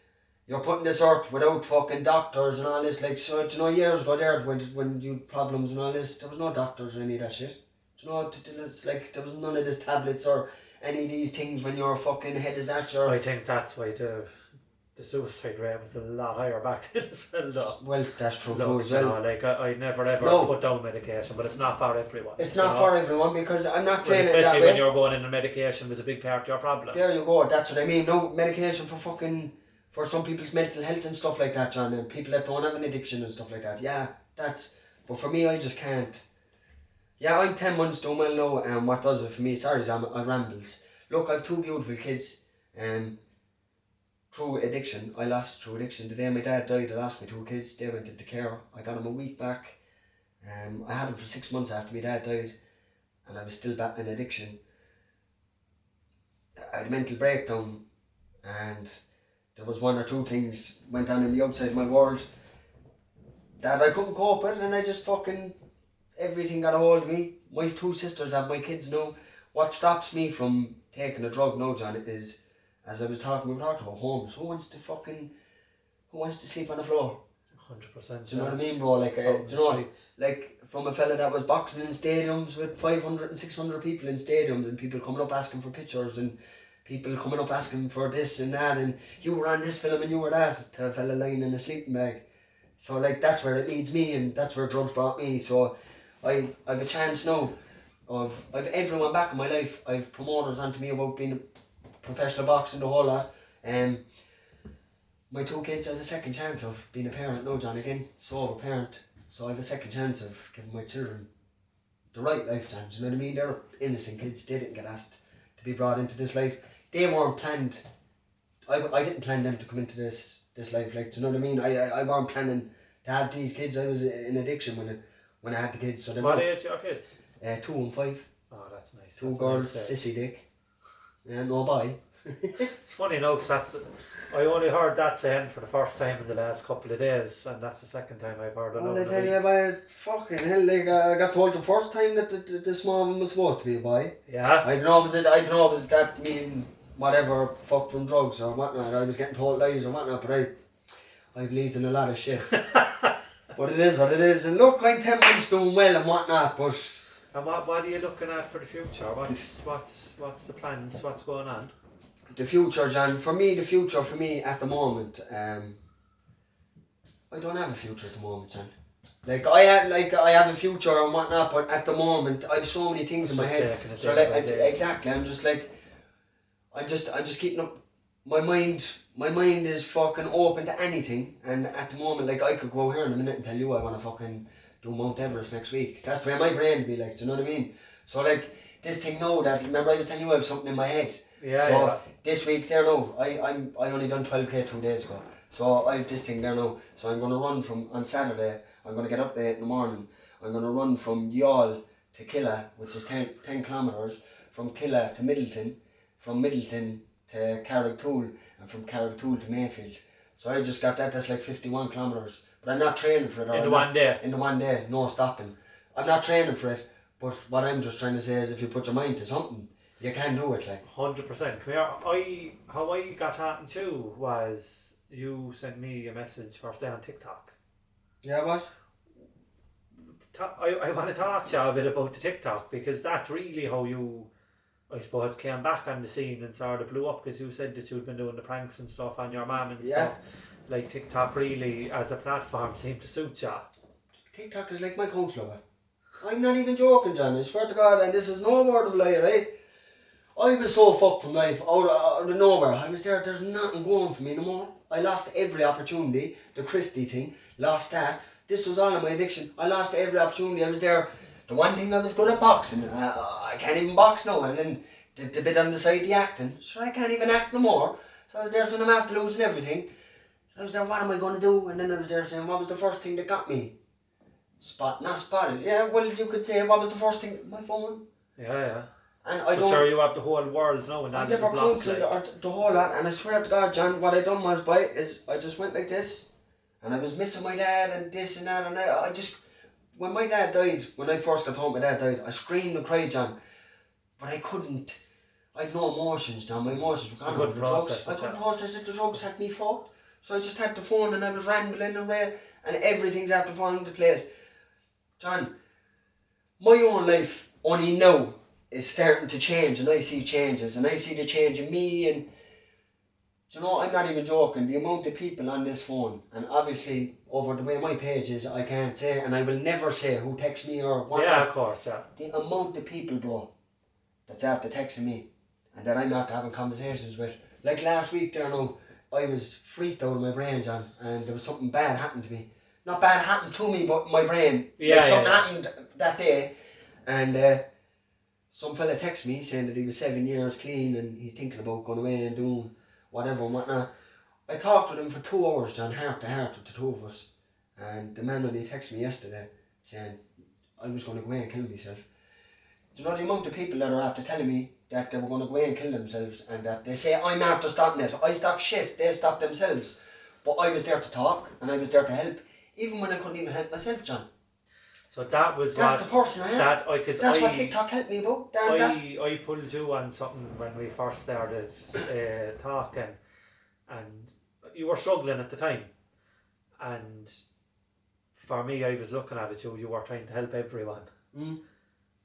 you're put in this earth without fucking doctors and all this. Like, so, do you know, years ago there, when you had problems and all this, there was no doctors or any of that shit. Do you know, it's like, there was none of these tablets or any of these things when your fucking head is at your... I think that's why the suicide rate was a lot higher back then as well, though. Well, that's true too as well. You know, like, I never ever put down medication, but it's not for everyone. It's not for everyone, because I'm not saying it that way. Especially when you're going into medication was a big part of your problem. There you go, that's what I mean. No, medication for some people's mental health and stuff like that, John, and people that don't have an addiction and stuff like that. Yeah, but for me, I just can't. Yeah, I'm 10 months doing well now, and what does it for me? Sorry, John, I rambles. Look, I have 2 beautiful kids, through addiction. I lost through addiction. The day my dad died, I lost my 2 kids. They went into care. I got them a week back. I had them for 6 months after my dad died, and I was still battling addiction. I had a mental breakdown, and there was 1 or 2 things went on in the outside of my world that I couldn't cope with, and I just fucking, everything got a hold of me. My 2 sisters have my kids now. What stops me from taking a drug now, John, is, as we were talking about homes. Who wants to sleep on the floor? 100%. Do you know what I mean, bro? Like, do you know, like, from a fella that was boxing in stadiums with 500 and 600 people in stadiums, and people coming up asking for pictures, and people coming up asking for this and that, and you were on this film and you were that, to a fella lying in a sleeping bag. So like that's where it leads me, and that's where drugs brought me. So I've a chance now I've everyone back in my life. I've promoters onto me about being a professional boxing, the whole lot. My 2 kids have a second chance of being a parent now, John, again, sober parent. So I have a second chance of giving my children the right life, John. Do you know what I mean? They're innocent kids. They didn't get asked to be brought into this life. They weren't planned. I didn't plan them to come into this life. Like, do you know what I mean? I weren't planning to have these kids. I was in addiction when I had the kids. So what age are your kids? 2 and 5. Oh, that's nice. 2 that's girls, nice, sissy dick. Yeah, no boy. It's funny now, because I only heard that saying for the first time in the last couple of days, and that's the second time I've heard it. Well, I tell you about fucking hell, like I got told the first time that the small one was supposed to be a boy. Yeah. I don't know was that mean whatever fuck from drugs or whatnot. I was getting told lies or whatnot, but I believed in a lot of shit. But it is what it is. And look, I'm 10 months doing well and whatnot, but. And what are you looking at for the future? What's the plans? What's going on? The future, John. The future for me at the moment, I don't have a future at the moment, John. I have a future and whatnot, but at the moment I have so many things in my head. So exactly, I'm just keeping up. My mind is fucking open to anything, and at the moment, I could go here in a minute and tell you I want to fucking do Mount Everest next week. That's the way my brain be like. Do you know what I mean? So this thing now that remember I was telling you I have something in my head. Yeah. So yeah. this week there now, I only done 12k 2 days ago. So I have this thing there now. So I'm gonna run on Saturday. I'm gonna get up at 8 in the morning. I'm gonna run from Youghal to Killa, which is 10 kilometres. From Killa to Middleton, from Middleton to Carrigtwohill, and from Carrigtwohill to Mayfield. So I just got that. That's like 51 kilometres. But I'm not training for it. In the one day. In the one day, no stopping. I'm not training for it. But what I'm just trying to say is, if you put your mind to something, you can do it. 100%. How I got talking to you was you sent me a message first day on TikTok. Yeah, what? I want to talk to you a bit about the TikTok, because that's really how you, I suppose, came back on the scene and sort of blew up, because you said that you'd been doing the pranks and stuff on your mum and stuff. Like, TikTok really as a platform seemed to suit you. TikTok is like my counsellor. I'm not even joking, John. I swear to God, and this is no word of lie, right? I was so fucked from life, out of nowhere. I was there, there's nothing going for me no more. I lost every opportunity. The Christie thing, lost that. This was all of my addiction. I lost every opportunity. I was there. The one thing I was good at boxing, I can't even box now. And then the bit on the side, the acting. Sure, I can't even act no more. So I was there saying I'm after losing everything. So I was there, what am I going to do? And then I was there saying, what was the first thing that got me? Not spotted. Yeah, well, you could say, what was the first thing? My phone. Yeah. And I so don't. sure, you have the whole world now, and I never counselled the whole lot, and I swear to God, John, what I done was I just went like this, and I was missing my dad and this and that, and I just, when my dad died, when I first got told my dad died, I screamed and cried, John, but I couldn't. I had no emotions, John. My emotions were gone over the drugs. I couldn't process it. The drugs had me fucked. So I just had the phone and I was rambling and everything's after falling into place. John, my own life only now is starting to change, and I see changes, and I see the change in me, and do you know, I'm not even joking, the amount of people on this phone, and obviously over the way my page is, I can't say, and I will never say who texts me or what. Yeah, of course, yeah. The amount of people, bro, that's after texting me, and that I'm after having conversations with. Like last week there now, I was freaked out of my brain, John, and there was something bad happened to me. Not bad happened to me, but my brain. Something happened that day, and some fella texted me saying that he was 7 years clean and he's thinking about going away and doing whatever and whatnot. I talked with him for 2 hours, John, heart to heart with the two of us. And the man only texted me yesterday saying I was going to go away and kill myself. Do you know the amount of people that are after telling me that they were going to go away and kill themselves, and that they say I'm after stopping it. I stopped shit, they stopped themselves. But I was there to talk and I was there to help, even when I couldn't even help myself, John. So that's the person I am. That's what TikTok helped me about. I pulled you on something when we first started talking, and you were struggling at the time. And for me, I was looking at it, you were trying to help everyone. And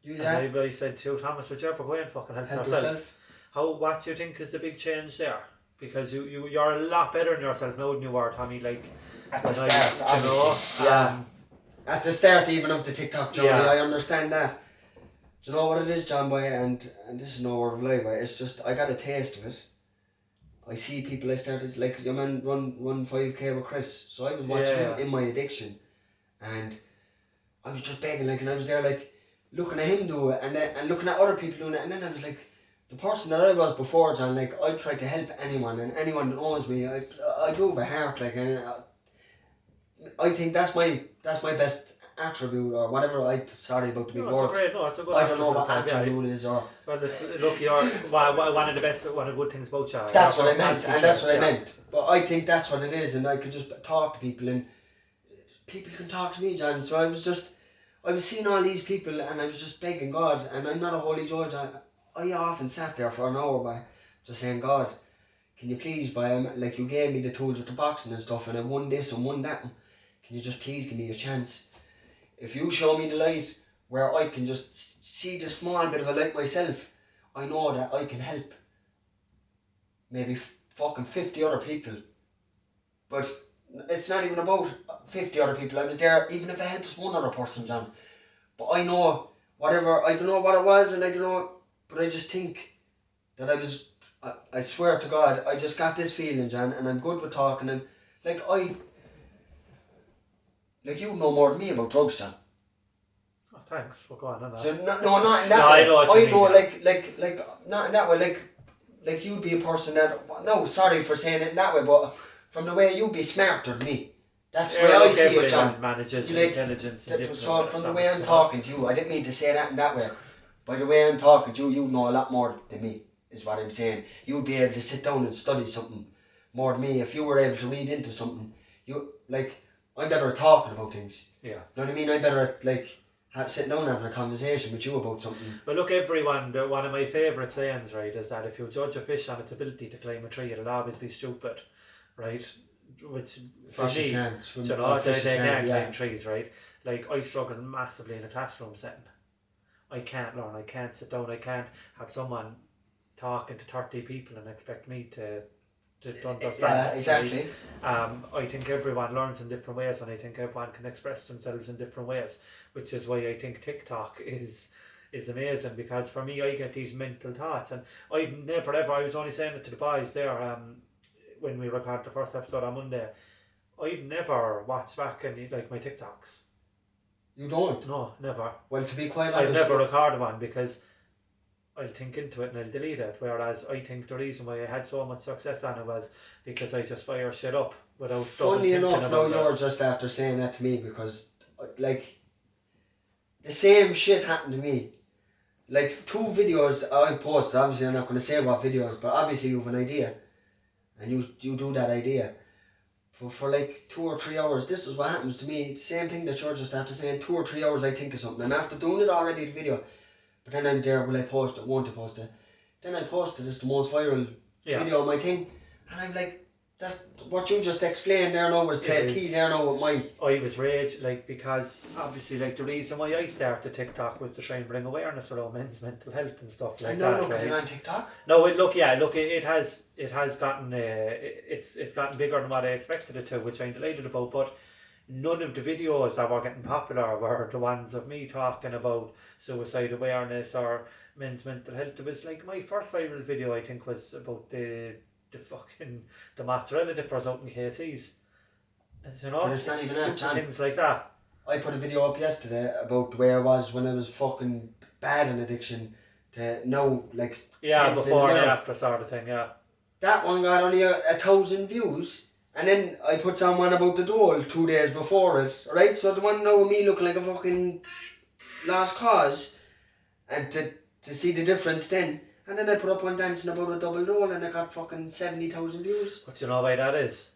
I said to you, Thomas, would you ever go and fucking help yourself? What do you think is the big change there? because you're a lot better in yourself now than you were, Tommy. Like At the when start, you know, obviously. Yeah. At the start even of the TikTok journey, Yeah. I understand that. Do you know what it is, John Boy? And this is no word of lie, boy. It's just, I got a taste of it. I see people I started, like, your man run 5k with Chris. So I was watching him in my addiction. And I was just begging, like, and I was there, like, looking at him do it, and looking at other people doing it. And then I was like, the person that I was before, John, like, I try to help anyone, and anyone that knows me, I do have a heart, like, and I think that's my best attribute, or whatever. Sorry about the big words. It's a good I don't know what attribute, attribute is, or well, look, you're one of the good things about you. that's what I meant, and that's what I meant. But I think that's what it is, and I could just talk to people, and people can talk to me, John. So I was seeing all these people, and I was just begging God, and I'm not a holy judge. I often sat there for an hour by just saying, God, can you please, like, you gave me the tools with the boxing and stuff, and I won this and won that. Can you just please give me a chance? If you show me the light where I can just see the small bit of a light myself, I know that I can help maybe fucking 50 other people. But it's not even about 50 other people. I was there, even if it helps one other person, John. But I know, whatever, I don't know what it was, and I don't know, but I just think that I swear to God, I just got this feeling, John, and I'm good with talking, and like you know more than me about drugs, John. Oh, thanks. We'll go on that. So not in that way. I know what you mean, like not in that way. Like you'd be a person that, no, sorry for saying it in that way, but from the way you'd be smarter than me. That's the way I see it, John. Manages intelligence. So from the way I'm talking to you, I didn't mean to say that in that way. By the way I'm talking to you, you know a lot more than me, is what I'm saying. You'd be able to sit down and study something more than me. If you were able to read into something, I'm better at talking about things. Yeah. You know what I mean? I'm better at sitting down and having a conversation with you about something. Well, look, everyone, one of my favourite sayings, right, is that if you judge a fish on its ability to climb a tree, it'll always be stupid, right? Which, for me, they can't climb trees, right? Like, I struggle massively in a classroom setting. I can't learn, I can't sit down, I can't have someone talking to 30 people and expect me to understand. Yeah, exactly. Right? I think everyone learns in different ways, and I think everyone can express themselves in different ways, which is why I think TikTok is amazing, because for me, I get these mental thoughts, and I've never ever, I was only saying it to the boys there when we recorded the first episode on Monday, I've never watched back any, like, my TikToks. You don't? No, never. Well, to be quite honest, I've never recorded one, because I'll think into it and I'll delete it, whereas I think the reason why I had so much success on it was because I just fire shit up without funny enough, now you're just after saying that to me, because like the same shit happened to me. Like 2 videos I posted, obviously I'm not going to say what videos, but obviously you have an idea and you do that idea for like 2 or 3 hours. This is what happens to me. Same thing that you're just after saying. 2 or 3 hours I think of something, and after doing it already, the video, but then I'm there, will I post it, won't I post it? Then I posted, it's the most viral video on my thing, and I'm like, that's what you just explained there now was the key there now with my... I was rage, like, because obviously, like, the reason why I started TikTok was to try and bring awareness around men's mental health and stuff like that. Look at it on TikTok. No, it has gotten it's gotten bigger than what I expected it to, which I'm delighted about. But none of the videos that were getting popular were the ones of me talking about suicide awareness or men's mental health. It was like my first viral video, I think, was about the mozzarella dippers out in KC's. You know, but it's not even that, John. Things like that. I put a video up yesterday about where I was when I was fucking bad in addiction to now, like... Yeah, before and after sort of thing, yeah. That one got only 1,000 views, and then I put someone about the dole 2 days before it, right? So the one now with me looking like a fucking lost cause, and to see the difference then. And then I put up one dancing about a double dole and I got fucking 70,000 views. But you know why that is?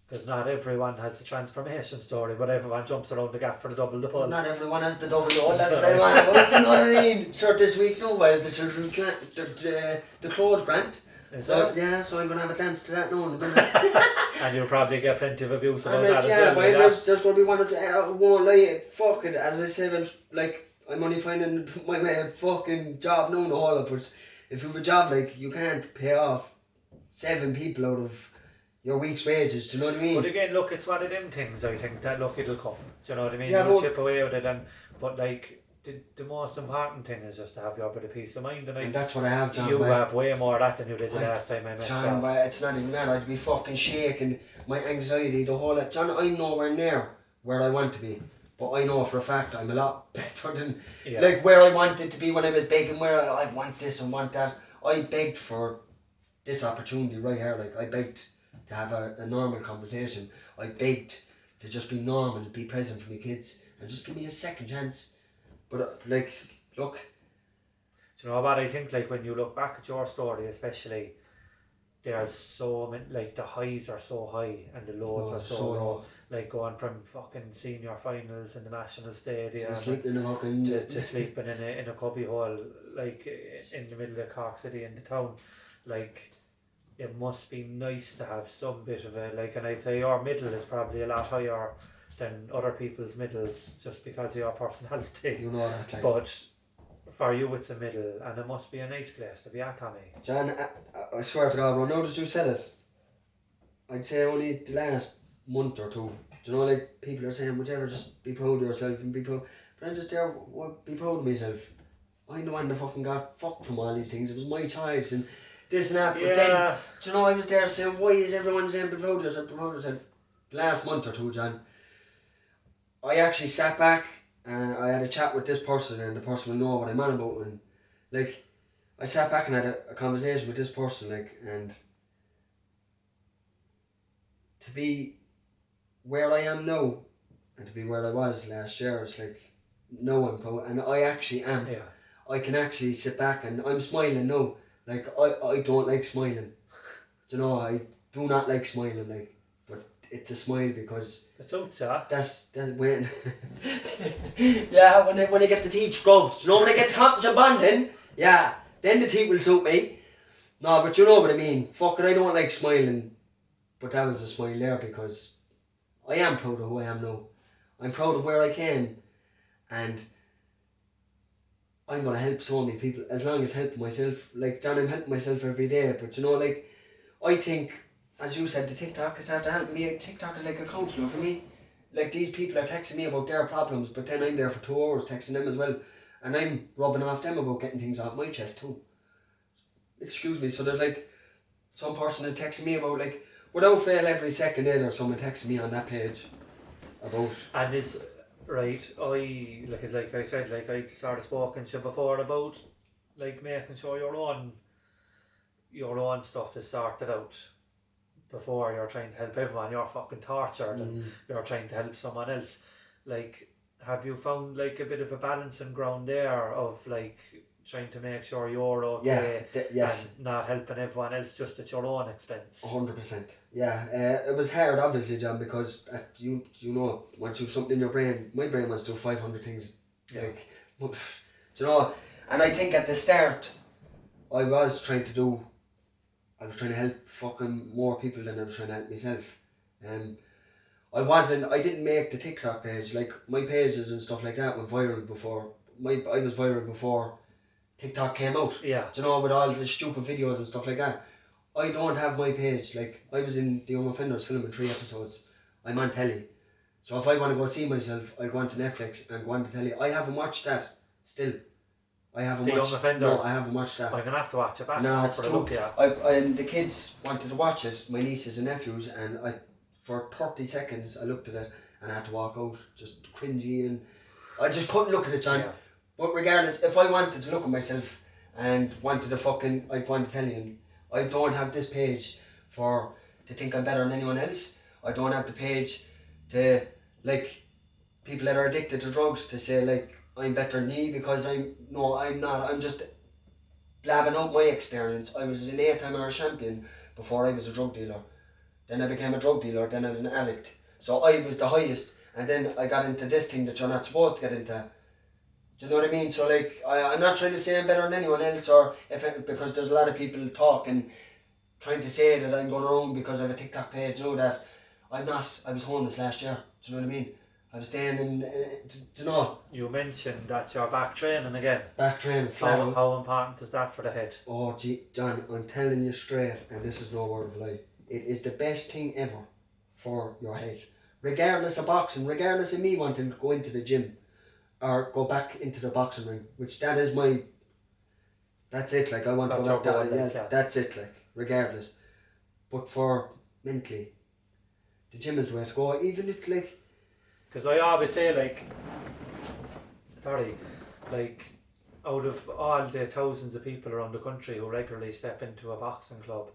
Because not everyone has the transformation story, but everyone jumps around the gap for the double dole. Not everyone has the double dole, that's what I want about, you know what I mean? Sure, this week nobody has the children's grant, the clothes grant. Is so, yeah, so I'm going to have a dance to that now in a minute. And you'll probably get plenty of abuse about that as well. There's going to be one or two, I won't lie, fuck it, as I said, I'm only finding my way fucking job now in the whole, but if you have a job, like, you can't pay off 7 people out of your week's wages, do you know what I mean? But again, look, it's one of them things, I think, that look, it'll come. Do you know what I mean? Yeah, You'll but- chip away with it, but like, the most important thing is just to have your bit of peace of mind. And that's what I have, John. You but- have way more of that than you did the last time I met John, you. but it's not even that. I'd be fucking shaking, my anxiety, the whole lot. John, I'm nowhere near where I want to be. But I know for a fact I'm a lot better than like where I wanted to be when I was begging, where I want this and want that. I begged for this opportunity right here. Like, I begged to have a normal conversation. I begged to just be normal and be present for my kids and just give me a second chance. But like, look. Do you know what I think? Like, when you look back at your story, especially, there's so many, like, the highs are so high and the lows are so low. Like, going from fucking senior finals in the National Stadium Sleeping in a fucking to sleeping in a cubby hole, like, in the middle of Cork City in the town. Like, it must be nice to have some bit of a, like, and I'd say your middle is probably a lot higher than other people's middles just because of your personality. You know that, like. But for you, it's a middle, and it must be a nice place to be at, Tommy. John, I swear to God, when I noticed you said it, I'd say only the last month or two. Do you know, like, people are saying, would you ever just be proud of yourself and be proud? But I'm just there, be proud of myself. I'm the one that fucking got fucked from all these things. It was my choice and this and that. But then, do you know, I was there saying, why is everyone saying be proud of yourself, be proud of yourself? The last month or two, John, I actually sat back and I had a chat with this person, and the person will know what I'm on about. And like, I sat back and had a conversation with this person, like, and to be where I am now and to be where I was last year, it's like, no, I'm proud, and I actually am. Yeah. I can actually sit back and I'm smiling now. Like, I don't like smiling. Do you know, I do not like smiling, like, but it's a smile because It suits ya. that's when yeah, when I get the teeth scrubbed, do you know, when I get the compensation bonding, yeah, then the teeth will suit me. No, but you know what I mean. Fuck it, I don't like smiling, but that was a smile there because I am proud of who I am now. I'm proud of where I came, and I'm gonna help so many people as long as helping myself. Like, John, I'm helping myself every day, but you know, like, I think, as you said, the TikTok is after helping me. TikTok is like a counsellor for me. Like, these people are texting me about their problems, but then I'm there for 2 hours texting them as well, and I'm rubbing off them about getting things off my chest too. Excuse me. So there's like, some person is texting me about, like, without fail every second day there's someone texting me on that page about. And is right, it's like I said, like, I sort of spoken to you before about, like, making sure your own stuff is sorted out before you're trying to help everyone. You're fucking tortured and you're trying to help someone else. Like, have you found, like, a bit of a balancing ground there of, like, trying to make sure you're okay, yes, and not helping everyone else just at your own expense? 100%. Yeah, it was hard, obviously, John, because you know, once you have something in your brain, my brain wants to do 500 things. Yeah. Like, do you know? And I think at the start, I was trying to help fucking more people than I was trying to help myself. I didn't make the TikTok page. Like, my pages and stuff like that went viral before. I was viral before TikTok came out. Yeah. Do you know, with all the stupid videos and stuff like that. I don't have my page. Like, I was in The Young Offenders filming 3 episodes. I'm on telly. So if I want to go see myself, I go on to Netflix and go on to telly. I haven't watched that still. I haven't The watched. Young Offenders? No, I haven't watched that. I'm gonna have to watch it back. No, it's for a true. look, yeah. And the kids wanted to watch it, my nieces and nephews, and for 30 seconds I looked at it and I had to walk out, just cringy, and I just couldn't look at it, John. Yeah. But regardless, if I wanted to look at myself and wanted to fucking, I'd want to tell you, I don't have this page to think I'm better than anyone else. I don't have the page to, like, people that are addicted to drugs to say, like, I'm better than you because I'm not. I'm just blabbing out my experience. I was an 8-time Irish champion before I was a drug dealer. Then I became a drug dealer, then I was an addict. So I was the highest, and then I got into this thing that you're not supposed to get into. Do you know what I mean? So, like, I'm not trying to say I'm better than anyone else, or because there's a lot of people talking, trying to say that I'm going around because I have a TikTok page. You know that I'm not. I was homeless last year. Do you know what I mean? I was staying in, do you know? You mentioned that you're back training again. Back training, flat out. How important is that for the head? Oh, gee, John, I'm telling you straight, and this is no word of lie. It is the best thing ever for your head. Regardless of boxing, regardless of me wanting to go into the gym or go back into the boxing ring, which that is my, that's it, like I want to go back down, that's it, like, regardless. But for mentally, the gym is the way to go, even if like... Because I always say like, out of all the thousands of people around the country who regularly step into a boxing club,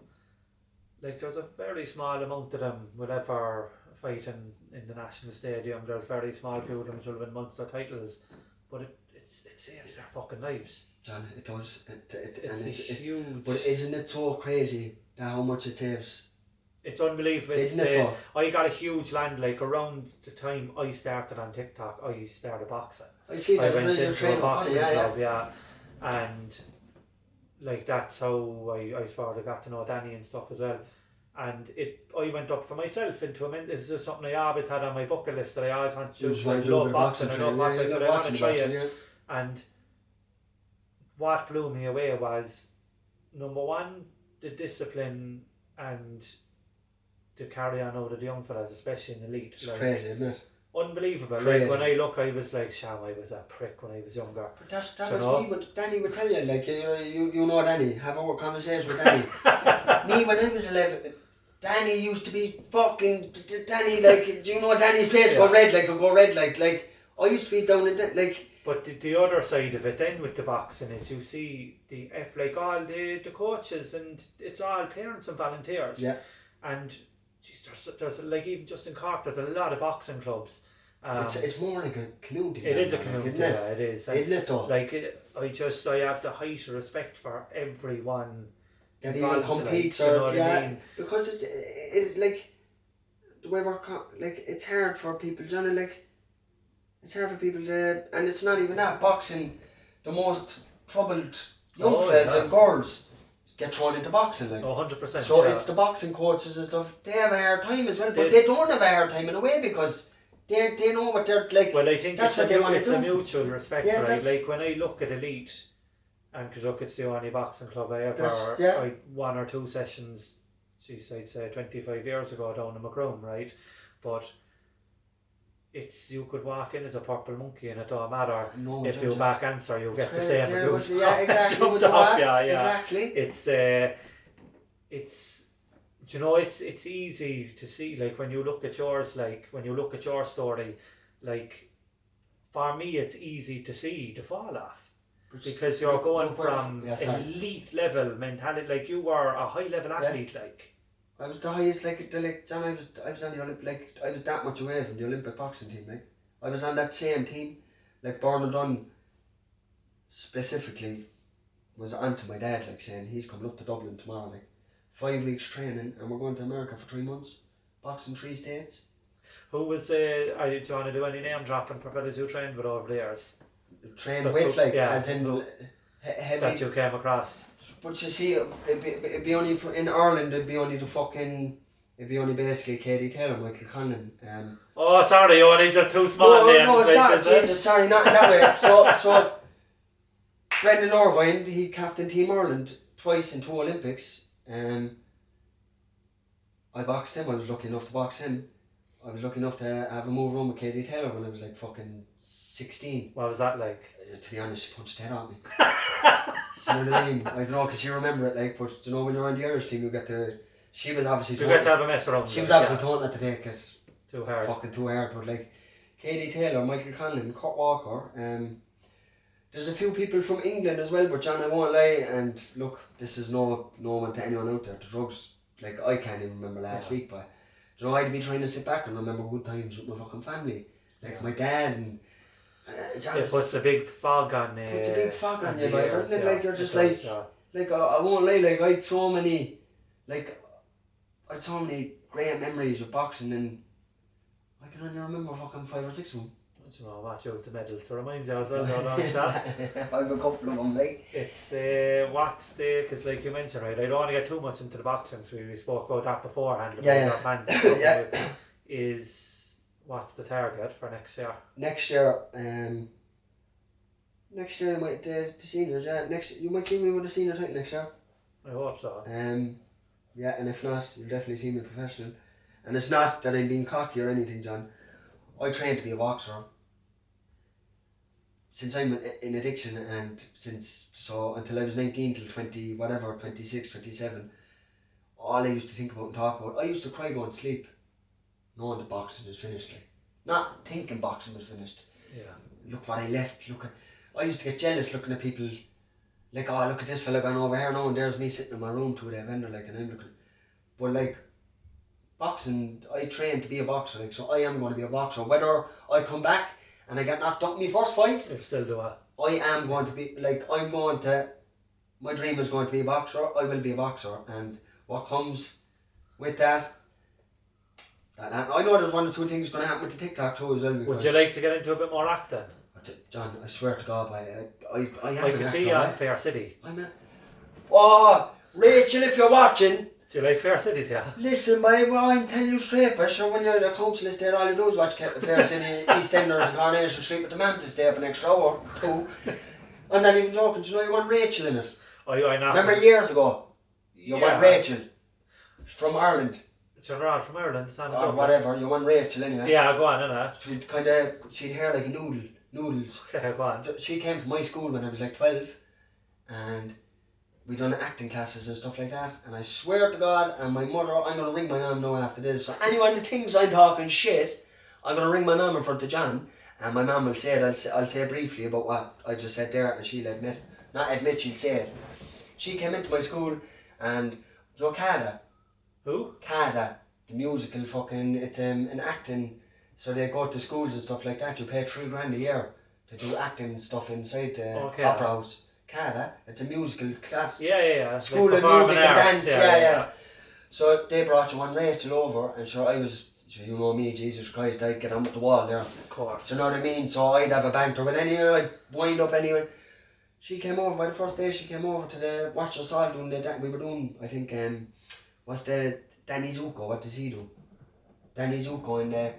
like there's a very small amount of them will ever fight in the national stadium. There's very small few of them who will win Munster titles, but it saves their fucking lives. John, it does. It's huge. But isn't it so crazy that how much it saves? It's unbelievable. Isn't it though? I got a huge land, like around the time I started on TikTok, I started boxing. I see that. I went into training a boxing club, yeah. And like that's how I sort of got to know Danny and stuff as well. And I went up for myself into a this is something I always had on my bucket list that I always wanted to do. I love boxing, I love boxing, so I want to try it. Yeah. And what blew me away was, number one, the discipline and to carry on out of the young fellas, especially in elite. It's crazy, isn't it? Unbelievable. Crazy. Like when I look, I was like, Sham, I was a prick when I was younger. But that was me, but Danny would tell you, like, you know Danny, have a conversation with Danny. Me, when I was 11, Danny used to be fucking, Danny, like, do you know Danny's face go red, like, I used to be down in that, like... But the other side of it then with the boxing is you see like all the coaches, and it's all parents and volunteers. Yeah. And geez, there's like even just in Cork, there's a lot of boxing clubs. It's more like a community. It is a community, like, it is. Isn't it though? Like I have the height of respect for everyone that even competes, like, or I mean? Because it's like the way we're like it's hard for people, Johnny. Like it's hard for people to, and it's not even that boxing. The most troubled young fellas and girls get thrown into boxing, like 100%. So it's the boxing coaches and stuff. They have a hard time as well, but they don't have a hard time in a way because they know what they're like. Well, I think that's what they want to do. It's a mutual respect, yeah, right? Like when I look at elite, and because look, it's the only boxing club I ever like 1 or 2 sessions. Geez, I'd say 25 years ago down in Macroom, right? But it's you could walk in as a purple monkey and it don't matter if you back answer, you'll get the same abuse. Yeah, exactly. Exactly. It's you know it's easy to see, like when you look at yours, like when you look at your story, like for me it's easy to see the fall off because you're going from elite level mentality, like you were a high level athlete, like. I was the highest, John, I was on the Olympic, like, I was that much away from the Olympic boxing team, like. I was on that same team, like, Bernard Dunn specifically was onto my dad, like, saying he's coming up to Dublin tomorrow, like, 5 weeks training, and we're going to America for 3 months, boxing 3 states. Who was, do you want to do any name dropping for fellas who trained with over the years? Trained with, like, as in heavy. That you came across. But you see, it'd be only in Ireland. It'd be only basically Katie Taylor, Michael Conlon. Oh, sorry, only just 2 small names. No, sorry, Jesus, sorry, not in that way. So Brendan Irvine, he captained Team Ireland twice in 2 Olympics. I boxed him. I was lucky enough to box him. I was lucky enough to have a move around with Katie Taylor when I was like fucking 16. What was that like? To be honest, she punched the head on me. You know what I mean? I don't know, because you remember it, like, but you know when you're on the Irish team, you get to. She was obviously. You get to have a mess around. She was obviously told not to take it. Too hard. Fucking too hard, but like, Katie Taylor, Michael Conlon, Kurt Walker. There's a few people from England as well, but John, I won't lie. And look, this is no one to anyone out there. The drugs, like, I can't even remember last week, but you know, I'd be trying to sit back and remember good times with my fucking family, like my dad and. It puts a big fog on you. Puts a big fog on you, right? Doesn't it? Like you're just like I won't lie. Like I had so many great memories with boxing, and I can only remember fucking 5 or 6 of them. I don't know, watch out the medals to remind you as well. Don't I've a couple of them, like. It's because like you mentioned, right? I don't want to get too much into the boxing, so we spoke about that beforehand. About our plans. Is What's the target for next year? Next year, you might the seniors. Yeah, you might see me with the senior title next year. I hope so. Yeah, and if not, you'll definitely see me professional. And it's not that I'm being cocky or anything, John. I trained to be a boxer. Since I'm in addiction, and until I was 19 till 20 whatever, 26, 27, all I used to think about and talk about, I used to cry going to sleep knowing that boxing was finished. Like, not thinking boxing was finished. Yeah. Look what I left. I used to get jealous looking at people like, oh, look at this fella going over here now, and there's me sitting in my room 2 day vendor, like, and I'm looking. But like, boxing, I trained to be a boxer, like, so I am going to be a boxer. Whether I come back and I get knocked out in my first fight, You'll still do it. I am going to be, like, my dream is going to be a boxer. I will be a boxer, and what comes with that, I know there's 1 or 2 things going to happen with the TikTok too as well. Would you like to get into a bit more acting? John, I swear to God, I am. I can see you on Fair City. Oh, Rachel, if you're watching. Do you like Fair City, yeah? Listen, babe, I'm telling you straight, but sure, when you're in a council estate, all you do is watch Fair City, EastEnders and Coronation Street with the man to stay up an extra hour or 2. I'm not even joking. Do you know you want Rachel in it? I know. Remember years ago? You want Rachel from Ireland. It's around from Ireland, it's not or whatever, you want Rachel anyway. Yeah, go on, innit? She'd hair like noodles. Okay, go on. She came to my school when I was like 12, and we done acting classes and stuff like that, and I swear to God, and my mother, I'm going to ring my mum now after this, so anyone that thinks I'm talking shit, I'm going to ring my mum in front of John, and my mum will say it. I'll say briefly about what I just said there, and she'll she'll say it. She came into my school, and Kada. Who? Kada, the musical fucking, it's an acting, so they go to schools and stuff like that. You pay $3,000 a year to do acting stuff inside the opera house. Kada, it's a musical class. Yeah. School like of music and dance, yeah. So they brought you one Rachel over, and sure, you know me, Jesus Christ, I'd get on with the wall there. Of course. Do you know what I mean? So I'd have a banter with anyone, I'd wind up anyone. She came over, by the first day she came over to watch us all doing we were doing, I think, what's the Danny Zuko? What does he do? Danny Zuko in the.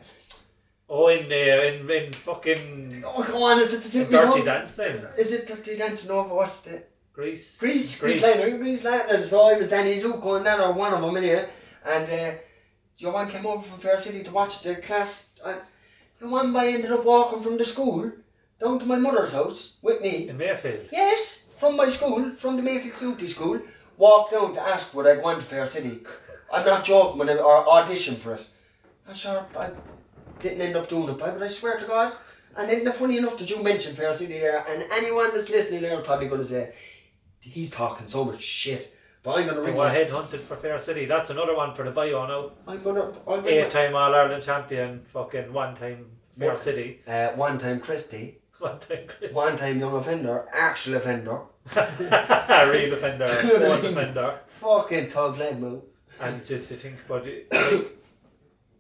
Oh, in fucking. Oh, come on! Is it the Dirty Dancing? Is it Dirty Dancing? No, but what's the? Grease Lightning. So I was Danny Zuko in that, or one of them anyway. And your one came over from Fair City to watch the class. Your one boy ended up walking from the school down to my mother's house with me. In Mayfield? Yes, from my school, from the Mayfield Community School. Walked down to ask would I go on to Fair City. I'm not joking, or audition for it. I'm sure I didn't end up doing it, but I swear to God. And then funny enough that you mentioned Fair City there, and anyone that's listening there are probably going to say, he's talking so much shit. But I'm going to ring him. Headhunted for Fair City. That's another one for the bio now. I'm going to... 8-time All-Ireland champion, fucking 1-time Fair City. 1-time Christie. 1-time Christie. 1-time young offender. Actual offender. Real offender. One offender. Fucking Tug Life, man. And did you think about it?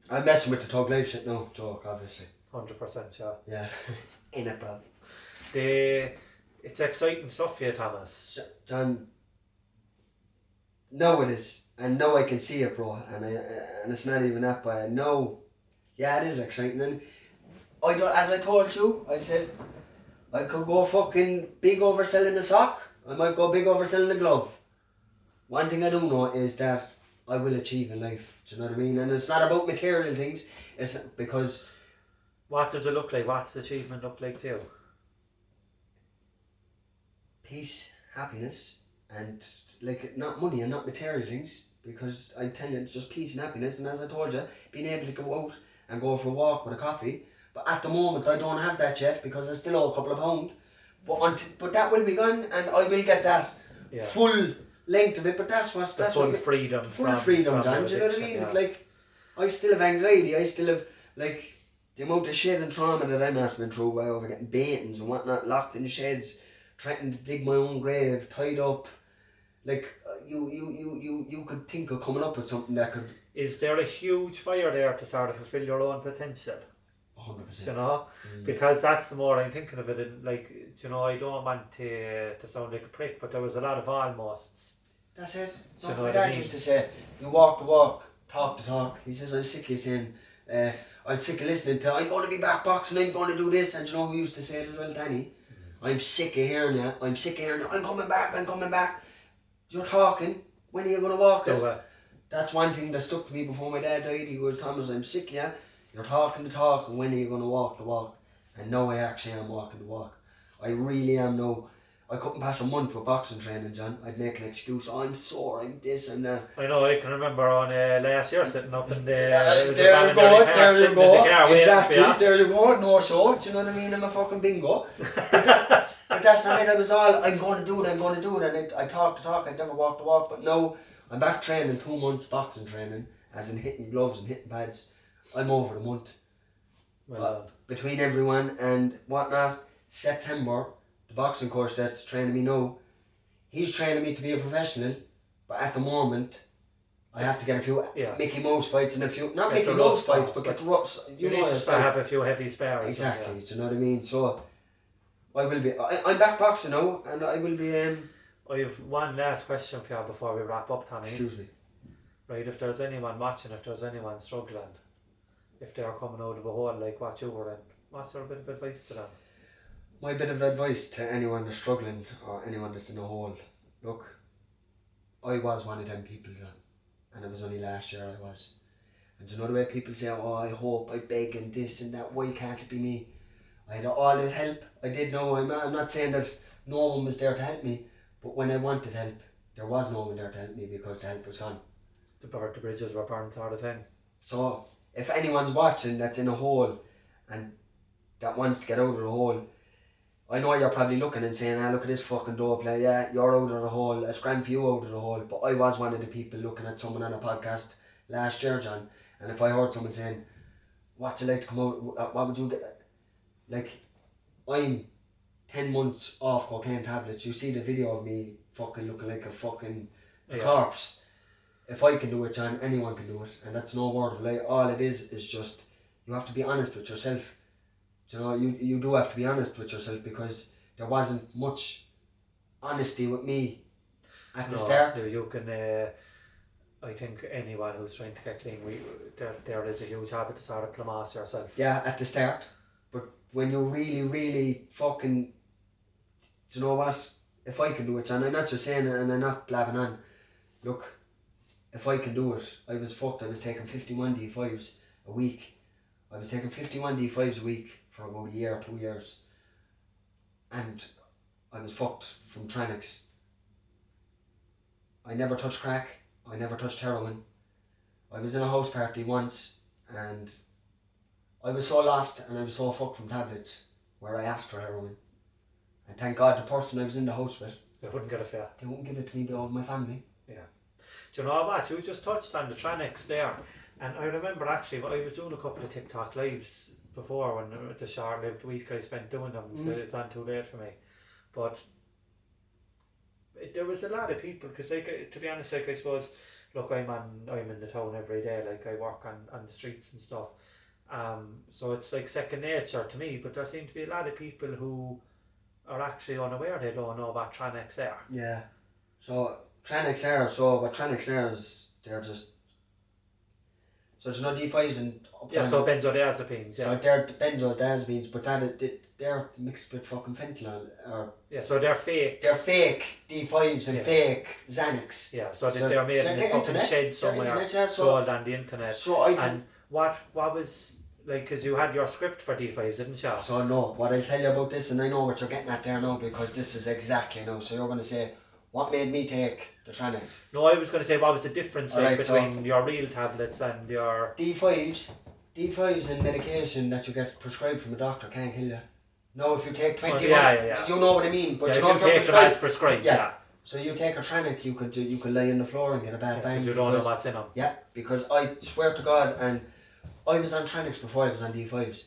I'm messing with the Tug Life shit now. Joke, obviously. 100%, yeah. Yeah. In it, bruv. It's exciting stuff for you, Thomas. John, no it is. And no I can see it, bro. And it's not even that, but I know, yeah, it is exciting. And as I told you, I said, I could go fucking big over selling a sock. I might go big over selling a glove. One thing I do know is that I will achieve in life. Do you know what I mean? And it's not about material things. It's because... What does it look like? What's the achievement look like to you? Peace, happiness, and like not money and not material things, because I tell you it's just peace and happiness. And as I told you, being able to go out and go for a walk with a coffee. But at the moment I don't have that yet because I still owe a couple of pounds. But that will be gone, and I will get that full length of it. But that's full freedom. Full freedom, Dan. Do you know what I mean? Yeah. Like I still have anxiety. I still have like the amount of shit and trauma that I'm having through by over getting beatings and whatnot, locked in sheds, threatening to dig my own grave, tied up. Like you could think of coming up with something that could. Is there a huge fire there to sort of fulfill your own potential? 100%. You know, because that's the more I'm thinking of it. And like, you know, I don't want to sound like a prick, but there was a lot of almosts. That's it. No, my dad used to say, you walk the walk, talk the talk. He says, I'm sick of saying, I'm sick of listening to, I'm going to be back boxing, I'm going to do this. And you know who used to say it as well, Danny? I'm sick of hearing it. I'm coming back. You're talking. When are you going to walk it? That's one thing that stuck to me before my dad died. He goes, Thomas, I'm sick of you. You're talking the talk, and when are you going to walk the walk? And now I actually am walking the walk. I really am now. I couldn't pass a month with boxing training, John. I'd make an excuse. Oh, I'm sore, I'm this, I'm that. I know, I can remember on last year sitting up in the... there you go. Exactly, there you go. No show, do you know what I mean? I'm a fucking bingo. But that's not it. I was all, I'm going to do it. And I talk the talk, I'd never walk the walk. But now, I'm back training 2 months boxing training, as in hitting gloves and hitting pads. I'm over the month. Between everyone and whatnot, September, the boxing coach that's training me now, he's training me to be a professional, but at the moment, I have to get a few Mickey Mouse fights and a few, not Mickey Mouse fights, but get the roughs. You need to have a few heavy spars. Exactly, do you know what I mean? So, I will be, I'm back boxing now, and I will be... I have one last question for you before we wrap up, Tommy. Excuse me. Right, if there's anyone watching, if there's anyone struggling, if they're coming out of a hole like what you were in, what's your bit of advice to them? My bit of advice to anyone that's struggling or anyone that's in a hole, look, I was one of them people, John, and it was only last year I was. And you know the way people say, oh, I hope, I beg and this and that, why can't it be me? I had all the help, I did know, I'm not saying that no one was there to help me, but when I wanted help, there was no one there to help me because the help was gone. The bridges were burnt all the time. So, if anyone's watching that's in a hole and that wants to get out of the hole, I know you're probably looking and saying, look at this fucking door play, yeah, you're out of the hole, it's grand for you out of the hole, but I was one of the people looking at someone on a podcast last year, John, and if I heard someone saying, what's it like to come out, what would you get, like, I'm 10 months off cocaine tablets, you see the video of me fucking looking like a fucking corpse. If I can do it, John, anyone can do it, and that's no word of lie. All it is just, you have to be honest with yourself. You know, you do have to be honest with yourself because there wasn't much honesty with me at the start. You can, I think anyone who's trying to get clean, there is a huge habit to sort of plamass yourself. Yeah, at the start. But when you really, really fucking, do you know what? If I can do it, John, I'm not just saying it and I'm not blabbing on. Look, if I can do it, I was fucked. I was taking 51 D5s a week. I was taking 51 D5s a week for about a year, 2 years. And I was fucked from Tranix. I never touched crack. I never touched heroin. I was in a house party once and I was so lost and I was so fucked from tablets where I asked for heroin. And thank God the person I was in the house with, they wouldn't get a fare. They wouldn't give it to me over my family. Yeah. Do you know what? You just touched on the Tranix there. And I remember actually, I was doing a couple of TikTok lives before when the short-lived week I spent doing them, so it's not too late for me. But there was a lot of people, because like, to be honest, like I suppose, look, I'm in the town every day, like I work on the streets and stuff. So it's like second nature to me, but there seem to be a lot of people who are actually unaware, they don't know what Tranix are. Yeah. So Tranix are, what Tranix are is, they're just, so there's no D5s and so benzodiazepines, So they're benzodiazepines, but they're mixed with fucking fentanyl. So they're fake. They're fake D5s and fake Xanax. Yeah, so they're made in a fucking shed somewhere, sold on the internet. So and what was, like, because you had your script for D5s, didn't you? So no, what I'll tell you about this, and I know what you're getting at there now, because this is exactly now, so you're going to say, what made me take the Tranix? No, I was going to say, what was the difference between your real tablets and your... D5s and medication that you get prescribed from a doctor can't kill you. No, if you take 21, you know what I mean. But you don't take them as prescribed, So you take a Tranix, you could lay on the floor and get a bad bang. Because you don't know what's in them. Yeah, because I swear to God, and I was on Tranix before I was on D5s.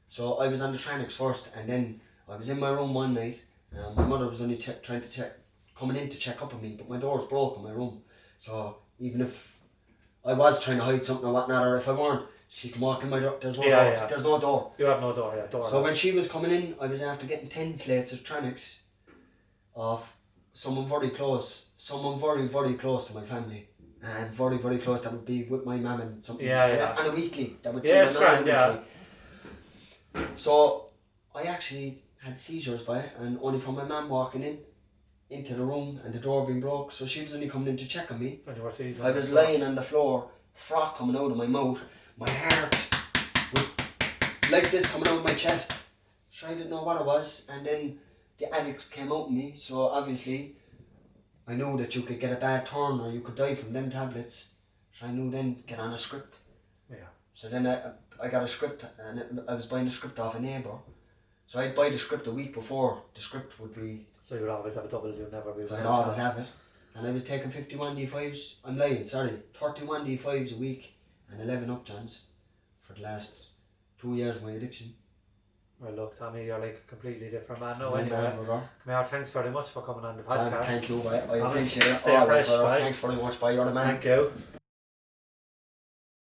So I was on the Tranix first, and then I was in my room one night, and my mother was only coming in to check up on me, but my door was broke in my room. So even if I was trying to hide something or whatnot, or if I weren't, she's walking my door. There's no door. There's no door. You have no door, So when she was coming in, I was after getting 10 slates of Tranix off someone very close to my family. and very, very close. That would be with my mum and something. Yeah. And a weekly. That would see Yeah, my it's mum grand, on a weekly. So I actually had seizures by it, and only from my mum walking into the room and the door being broke. So she was only coming in to check on me. When you were seizing. I was lying on the floor, froth coming out of my mouth. My heart was like this coming out of my chest. So I didn't know what it was, and then the addict came out of me. So obviously I knew that you could get a bad turn or you could die from them tablets. So I knew then get on a script. Yeah. So then I got a script, and I was buying the script off a neighbour. So I'd buy the script a week before the script would be. So you'd always have a double, you'd never be. So I'd always have it. And I was taking 51 D5s, I'm lying, sorry, 31 D5s a week and 11 upjohns for the last 2 years of my addiction. Well, look, Tommy, you're like a completely different man now. Good Anyway, man, brother. come here, thanks very much for coming on the podcast. Thank you, I Thomas, appreciate it. stay Always, fresh, brother. bye. Thanks very much, bye. You're the man. Thank you.